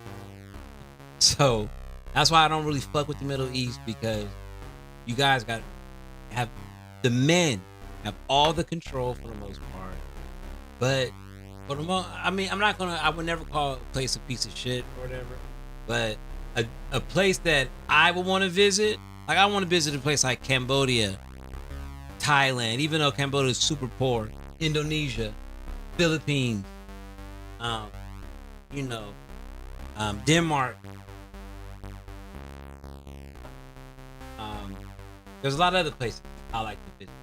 So that's why I don't really fuck with the Middle East, because you guys got have the men have all the control for the most part. But for the most, I mean, I would never call a place a piece of shit or whatever. But a place that I would want to visit, like I want to visit a place like Cambodia, Thailand, even though Cambodia is super poor, Indonesia, Philippines, you know, Denmark. There's a lot of other places I like to visit.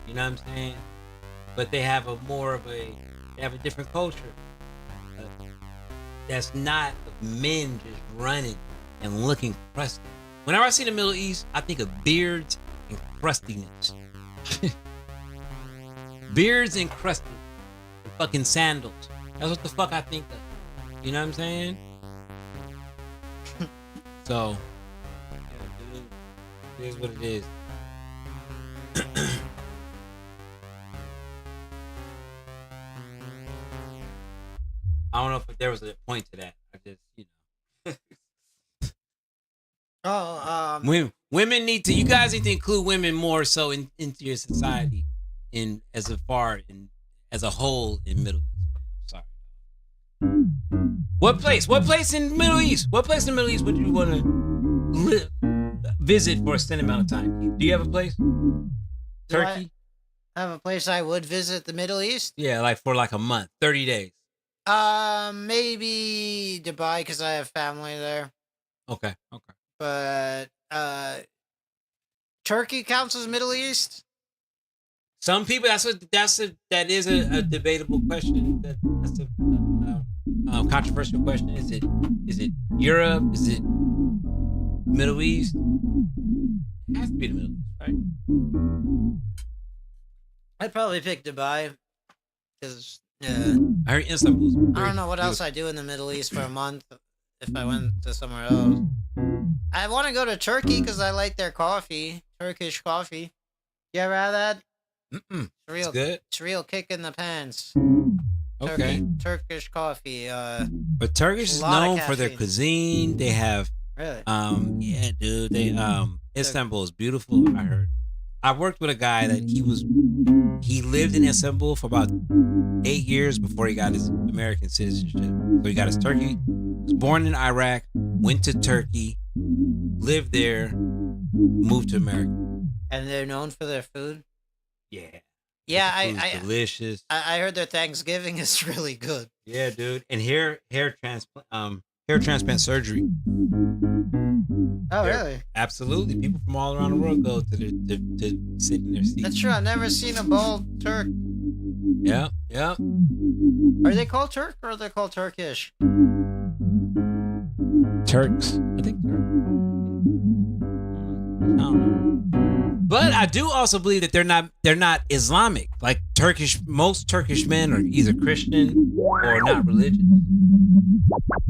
You know what I'm saying? But they have they have a different culture. That's not of men just running and looking crusty. Whenever I see the Middle East, I think of beards and crustiness. Beards and crustiness. And fucking sandals. That's what the fuck I think of. You know what I'm saying? So, yeah, dude, it is what it is. I don't know if there was a point to that. I just, women need to. You guys need to include women more so into your society, as a whole in Middle East. I'm sorry. What place in the Middle East? What place in the Middle East would you want to visit for an extended amount of time? Do you have a place? Turkey? I have a place I would visit the Middle East? Yeah, like for like a month, 30 days. Maybe Dubai, because I have family there. Okay. But Turkey counts as Middle East? Some people, that is a debatable question. That's a controversial question. Is it Europe? Is it Middle East? It has to be the Middle East, right? I'd probably pick Dubai, because I heard Istanbul. I don't know what else I do in the Middle East for a month if I went to somewhere else. I want to go to Turkey because I like their coffee, Turkish coffee. You ever have that? Mm-mm. It's good. It's real kick in the pants. Okay. Turkish coffee. But Turkish is known for their cuisine. They have really. Yeah, dude. They Istanbul is beautiful. I heard. I worked with a guy that he lived in Istanbul for about 8 years before he got his American citizenship. So he got his Turkey. Was born in Iraq, went to Turkey, lived there, moved to America. And they're known for their food. Yeah. Yeah, I delicious. I heard their Thanksgiving is really good. Yeah, dude. And hair transplant surgery. Oh, really? Absolutely. People from all around the world go to sit in their seats. That's true. I've never seen a bald Turk. Yeah. Are they called Turk or are they called Turkish? Turks. I think Turks. I don't know. But I do also believe that they're not Islamic. Like most Turkish men are either Christian or not religious.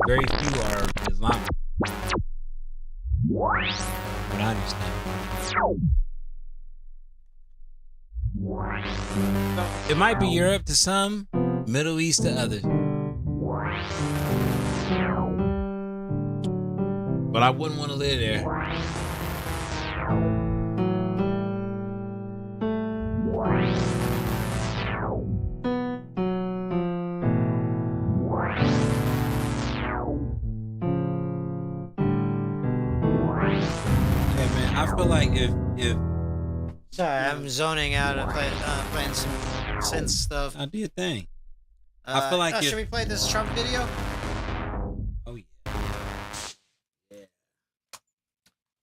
Very few are Islamic. But I understand. It might be Europe to some, Middle East to others. But I wouldn't want to live there. Yeah, man. I feel like if Sorry, I'm zoning out and playing some synth stuff. do your thing. I feel like should we play this Trump video? Oh yeah.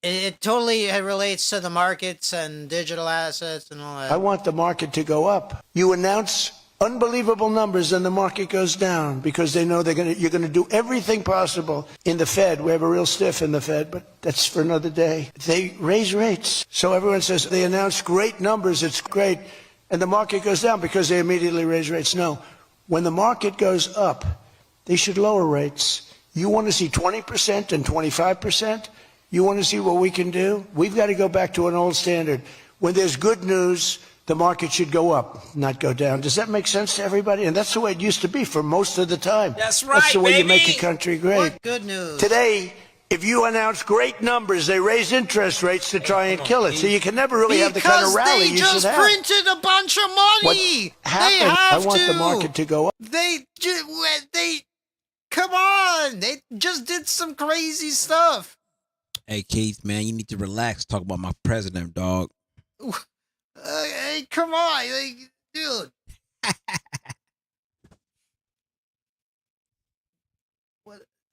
It totally relates to the markets and digital assets and all that. I want the market to go up. You announce unbelievable numbers, and the market goes down because they know you're going to do everything possible in the Fed. We have a real stiff in the Fed, but that's for another day. They raise rates. So everyone says they announce great numbers, it's great, and the market goes down because they immediately raise rates. No, when the market goes up, they should lower rates. You want to see 20% and 25%? You want to see what we can do? We've got to go back to an old standard. When there's good news, the market should go up, not go down. Does that make sense to everybody? And that's the way it used to be for most of the time. That's right, That's the way baby. you make a country great. What good news. Today, if you announce great numbers, they raise interest rates to try and kill it. So you can never really have the kind of rally you should have. Because they just printed a bunch of money. What happened? They have I want to. the market to go up. They come on. They just did some crazy stuff. Hey, Keith, man, you need to relax. Talk about my president, dog. Hey, come on, like, dude.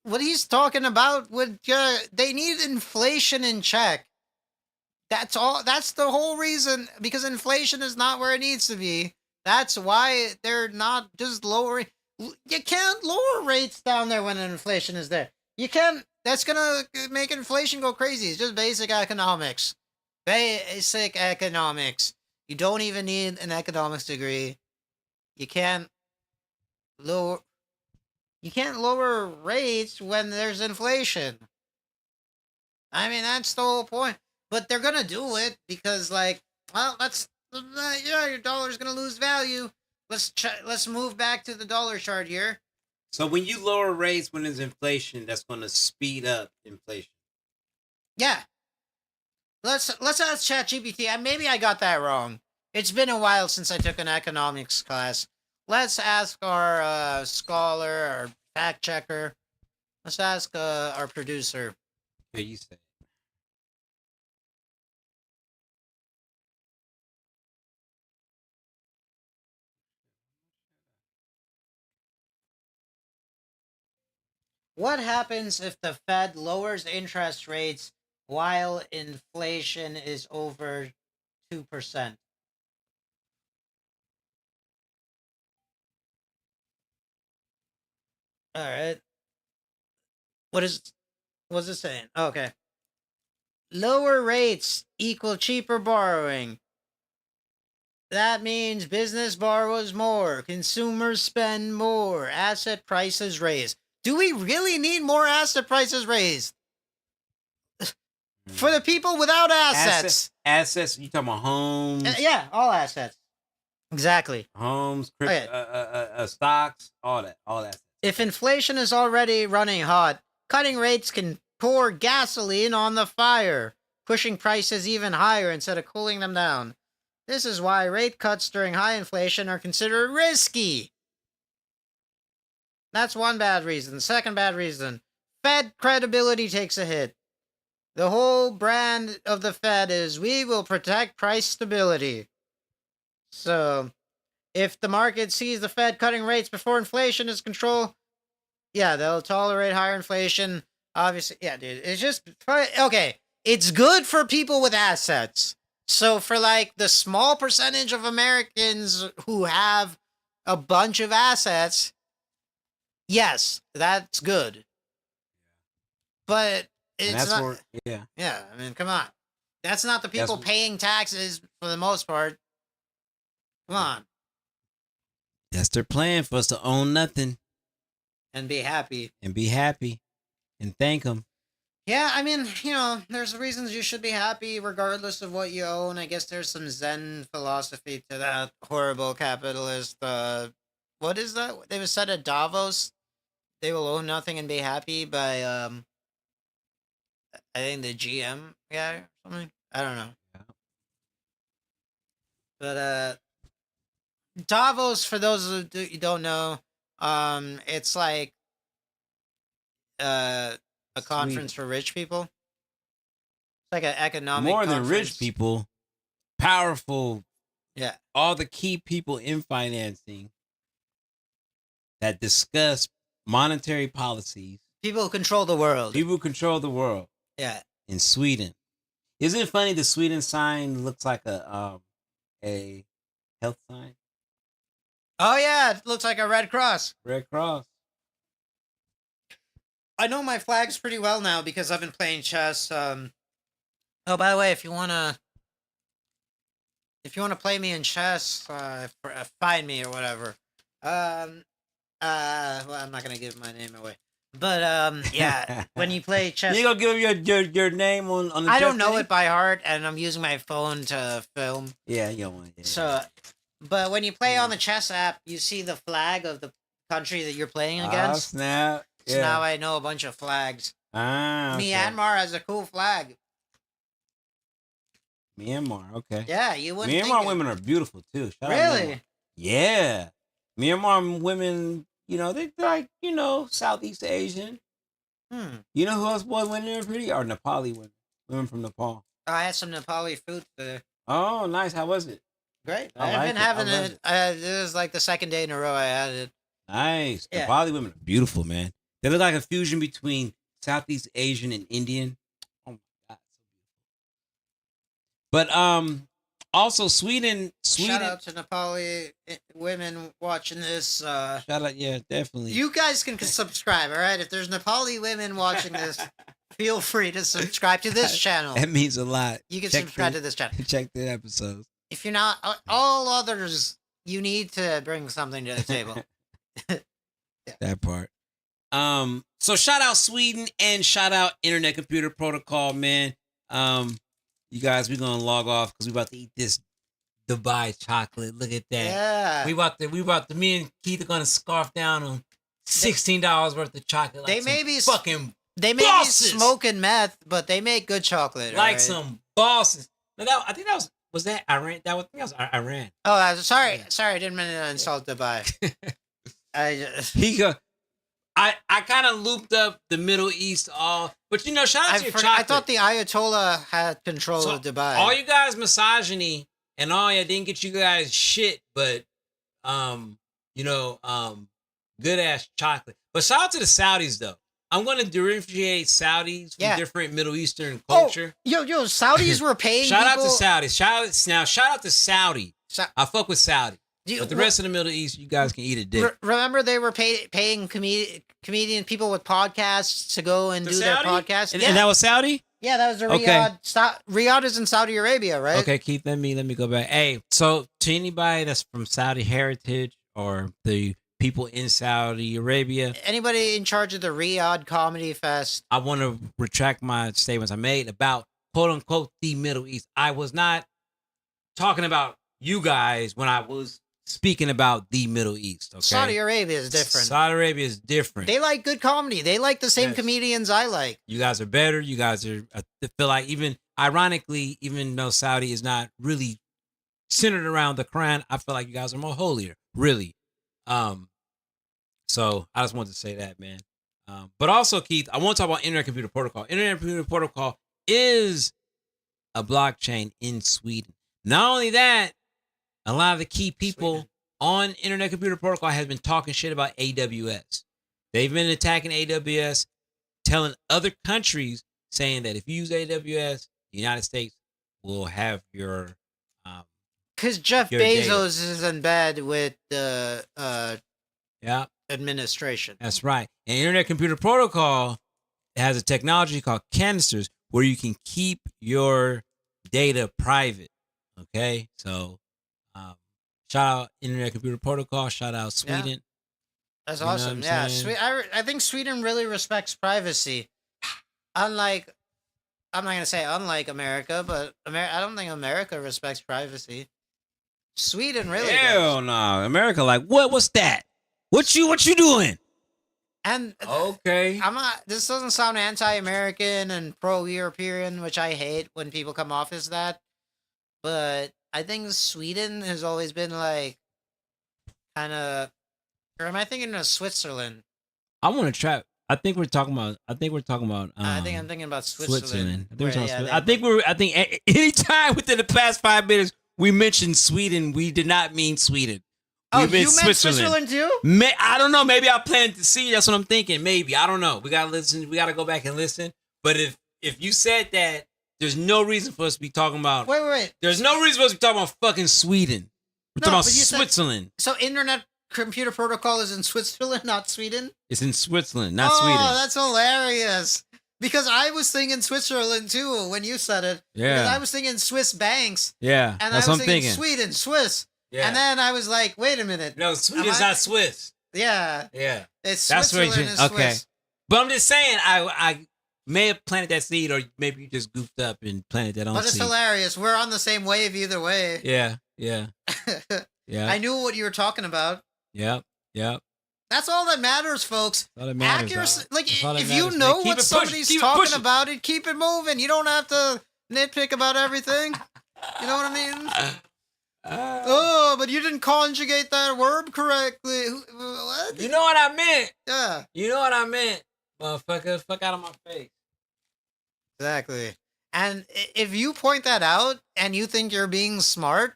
What he's talking about would they need inflation in check. That's all. That's the whole reason, because inflation is not where it needs to be. That's why they're not just lowering. You can't lower rates down there when inflation is there. You can't. That's gonna make inflation go crazy. It's just basic economics. Basic economics. You don't even need an economics degree. You can't lower rates when there's inflation. I mean, that's the whole point. But they're gonna do it because, like, well, your dollar's gonna lose value. Let's move back to the dollar chart here. So when you lower rates when there's inflation, that's going to speed up inflation. Yeah. Let's ask ChatGPT. Maybe I got that wrong. It's been a while since I took an economics class. Let's ask our scholar, our fact checker. Let's ask our producer. Here you say. What happens if the Fed lowers interest rates while inflation is over 2%? All right. What's it saying? Okay. Lower rates equal cheaper borrowing. That means business borrows more, consumers spend more, asset prices raise. Do we really need more asset prices raised? For the people without assets. Assets, you talking about homes? Yeah, all assets. Exactly. Homes, stocks, all that. If inflation is already running hot, cutting rates can pour gasoline on the fire, pushing prices even higher instead of cooling them down. This is why rate cuts during high inflation are considered risky. That's one bad reason. Second bad reason, Fed credibility takes a hit. The whole brand of the Fed is, we will protect price stability. So, if the market sees the Fed cutting rates before inflation is controlled, yeah, they'll tolerate higher inflation. Obviously, yeah, dude, it's just, okay, it's good for people with assets. So for, like, the small percentage of Americans who have a bunch of assets, yes, that's good. But it's not. Yeah, I mean, come on. That's not the people paying taxes for the most part. Come on. That's their plan, for us to own nothing. And be happy. And thank them. Yeah, I mean, there's reasons you should be happy regardless of what you own. I guess there's some Zen philosophy to that horrible capitalist. What is that? They said at Davos, they will own nothing and be happy by, I think the GM guy or something. I don't know. But, Davos, for those of you who don't know, it's like, a conference for rich people. It's like an economic More conference. than rich people, powerful. Yeah. All the key people in financing that discuss monetary policies. People who control the world. Yeah. In Sweden. Isn't it funny the Sweden sign looks like a health sign? Oh yeah, it looks like a red cross. Red Cross. I know my flags pretty well now because I've been playing chess. Oh, by the way, if you wanna play me in chess, find me or whatever. Well, I'm not gonna give my name away. But yeah, when you play chess, You gonna give him your name on the. I chess don't know thing? it by heart, and I'm using my phone to film. Yeah, you don't want. Yeah. So, but when you play on the chess app, you see the flag of the country that you're playing against. Snap. So now I know a bunch of flags. Okay. Myanmar has a cool flag. Myanmar. Okay. Yeah, you wouldn't Myanmar think women are beautiful too. Shout out Really? Myanmar. Yeah. Myanmar women, they're like, Southeast Asian. You know who else was when they were pretty? Or Nepali women. Women from Nepal. I had some Nepali food today. Oh, nice. How was it? Great. I I've like been it. having I love it. It was like the second day in a row I had it. Nice. Yeah. Nepali women are beautiful, man. They look like a fusion between Southeast Asian and Indian. Oh my God. But also Sweden. Shout out to Nepali women watching this. Shout out, yeah, definitely. You guys can subscribe, all right? If there's Nepali women watching this, feel free to subscribe to this channel. That means a lot. You can subscribe to this channel. Check the episodes. If you're not, all others, you need to bring something to the table. That part. So shout out Sweden and shout out Internet Computer Protocol, man. You guys, we're gonna log off because we about to eat this Dubai chocolate. Look at that. Yeah. We about to. Me and Keith are gonna scarf down on $16 worth of chocolate. Like They may be fucking. They may bosses. be smoking meth, but they make good chocolate. Like right? some bosses. Now I think that was that Iran. That was, I think that was Iran. Oh, I'm sorry. Sorry, I didn't mean to insult Dubai. I kind of looped up the Middle East all, but shout out to your chocolate. I thought the Ayatollah had control of Dubai. All you guys misogyny and all ya didn't get you guys shit, but good ass chocolate. But shout out to the Saudis though. I'm gonna differentiate Saudis from different Middle Eastern culture. Yo, Saudis were paying. Shout people... out to Saudis. Shout out to Saudi. I fuck with Saudi. But the rest of the Middle East, you guys can eat a dick. Remember, they were paying comedian people with podcasts to go and do their podcasts. And that was Saudi? Yeah, that was the Okay. Riyadh. Riyadh is in Saudi Arabia, right? Okay, Keith, let me go back. Hey, so to anybody that's from Saudi heritage or the people in Saudi Arabia, Anybody in charge of the Riyadh Comedy Fest? I want to retract my statements I made about quote unquote the Middle East. I was not talking about you guys when I was speaking about the Middle East. Okay? Saudi Arabia is different. Saudi Arabia is different. They like good comedy. They like the same comedians I like. You guys are better. You guys are, I feel like even ironically, even though Saudi is not really centered around the Quran, I feel like you guys are more holier, really. So I just wanted to say that, man. But also, Keith, I want to talk about Internet Computer Protocol. Internet Computer Protocol is a blockchain in Sweden. Not only that, a lot of the key people on Internet Computer Protocol has been talking shit about AWS. They've been attacking AWS, telling other countries, saying that if you use AWS, the United States will have your because Jeff Bezos is in bed with the administration. That's right. And Internet Computer Protocol has a technology called canisters where you can keep your data private. Okay, so shout out Internet Computer Protocol. Shout out Sweden. Yeah. That's awesome. Yeah, I think Sweden really respects privacy. Unlike, I'm not gonna say unlike America, but I don't think America respects privacy. Sweden really Hell no. America like, what's that? What you doing? And okay, this doesn't sound anti-American and pro-European, which I hate when people come off as that. But I think Sweden has always been like, kind of, or am I thinking of Switzerland? I want to try. I think we're talking about. I think I'm thinking about Switzerland. I think anytime within the past 5 minutes we mentioned Sweden, we did not mean Sweden. Oh, you meant Switzerland too? I don't know. Maybe I planted to see. That's what I'm thinking. Maybe I don't know. We gotta listen. We gotta go back and listen. But if you said that, there's no reason for us to be talking about. Wait. There's no reason for us to be talking about fucking Sweden. We're talking about Switzerland. So Internet computer protocol is in Switzerland, not Sweden? It's in Switzerland, not Oh, Sweden. that's hilarious. Because I was thinking Switzerland too when you said it. Yeah. Because I was thinking Swiss banks. Yeah, And that's I what was I'm thinking thinking. Sweden, Swiss. Yeah. And then I was like, wait a minute. No, Sweden's not Swiss. Yeah. Yeah. It's That's where Switzerland you- is okay. Swiss. But I'm just saying, I may have planted that seed, or maybe you just goofed up and planted that on But it's seed. hilarious. We're on the same wave either way. Yeah, yeah, yeah. I knew what you were talking about. Yep, yep. That's all that matters, folks. All that matters, Accuracy. dog. Like, That's all that if matters, you man. know Keep what it pushing. somebody's Keep it talking pushing. about, it keep it moving. You don't have to nitpick about everything. You know what I mean? Oh, but you didn't conjugate that verb correctly. What? You know what I meant. Yeah. You know what I meant, motherfucker. Fuck out of my face. Exactly. And if you point that out and you think you're being smart,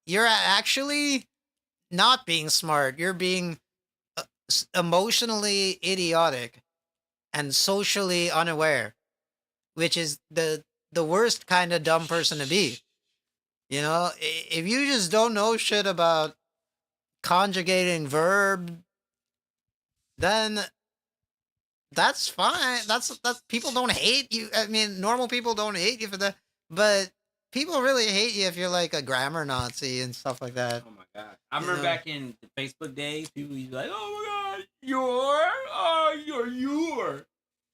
you're actually not being smart. You're being emotionally idiotic and socially unaware, which is the worst kind of dumb person to be. You know, if you just don't know shit about conjugating verb, then that's fine. That's people don't hate you. I mean, normal people don't hate you for that, but people really hate you if you're like a grammar Nazi and stuff like that. Oh my god! I remember back in the Facebook days, people used to be like, "Oh my god, you're."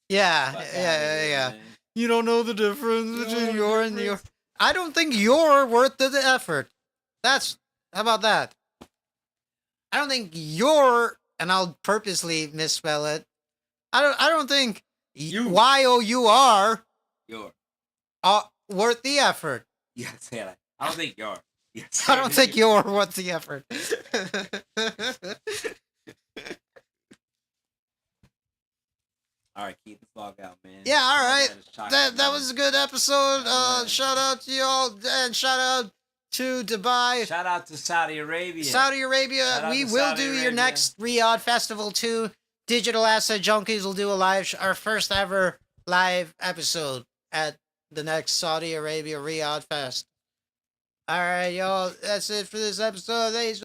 Yeah, yeah. You don't know the difference between your and your. I don't think you're worth the effort. How about that? I don't think you're, and I'll purposely misspell it. I don't think YOUR Your. worth the effort. Yeah, say that. I don't think you're. Yes. I don't think you're worth the effort. All right, keep the fog out, man. Yeah, all right. That That was a good episode. Shout out to y'all and shout out to Dubai. Shout out to Saudi Arabia. Saudi Arabia. Shout We out to will Saudi do your Arabia. next Riyadh Festival too. Digital Asset Junkies will do our first ever live episode at the next Saudi Arabia Riyadh Fest. All right, y'all. That's it for this episode. Thanks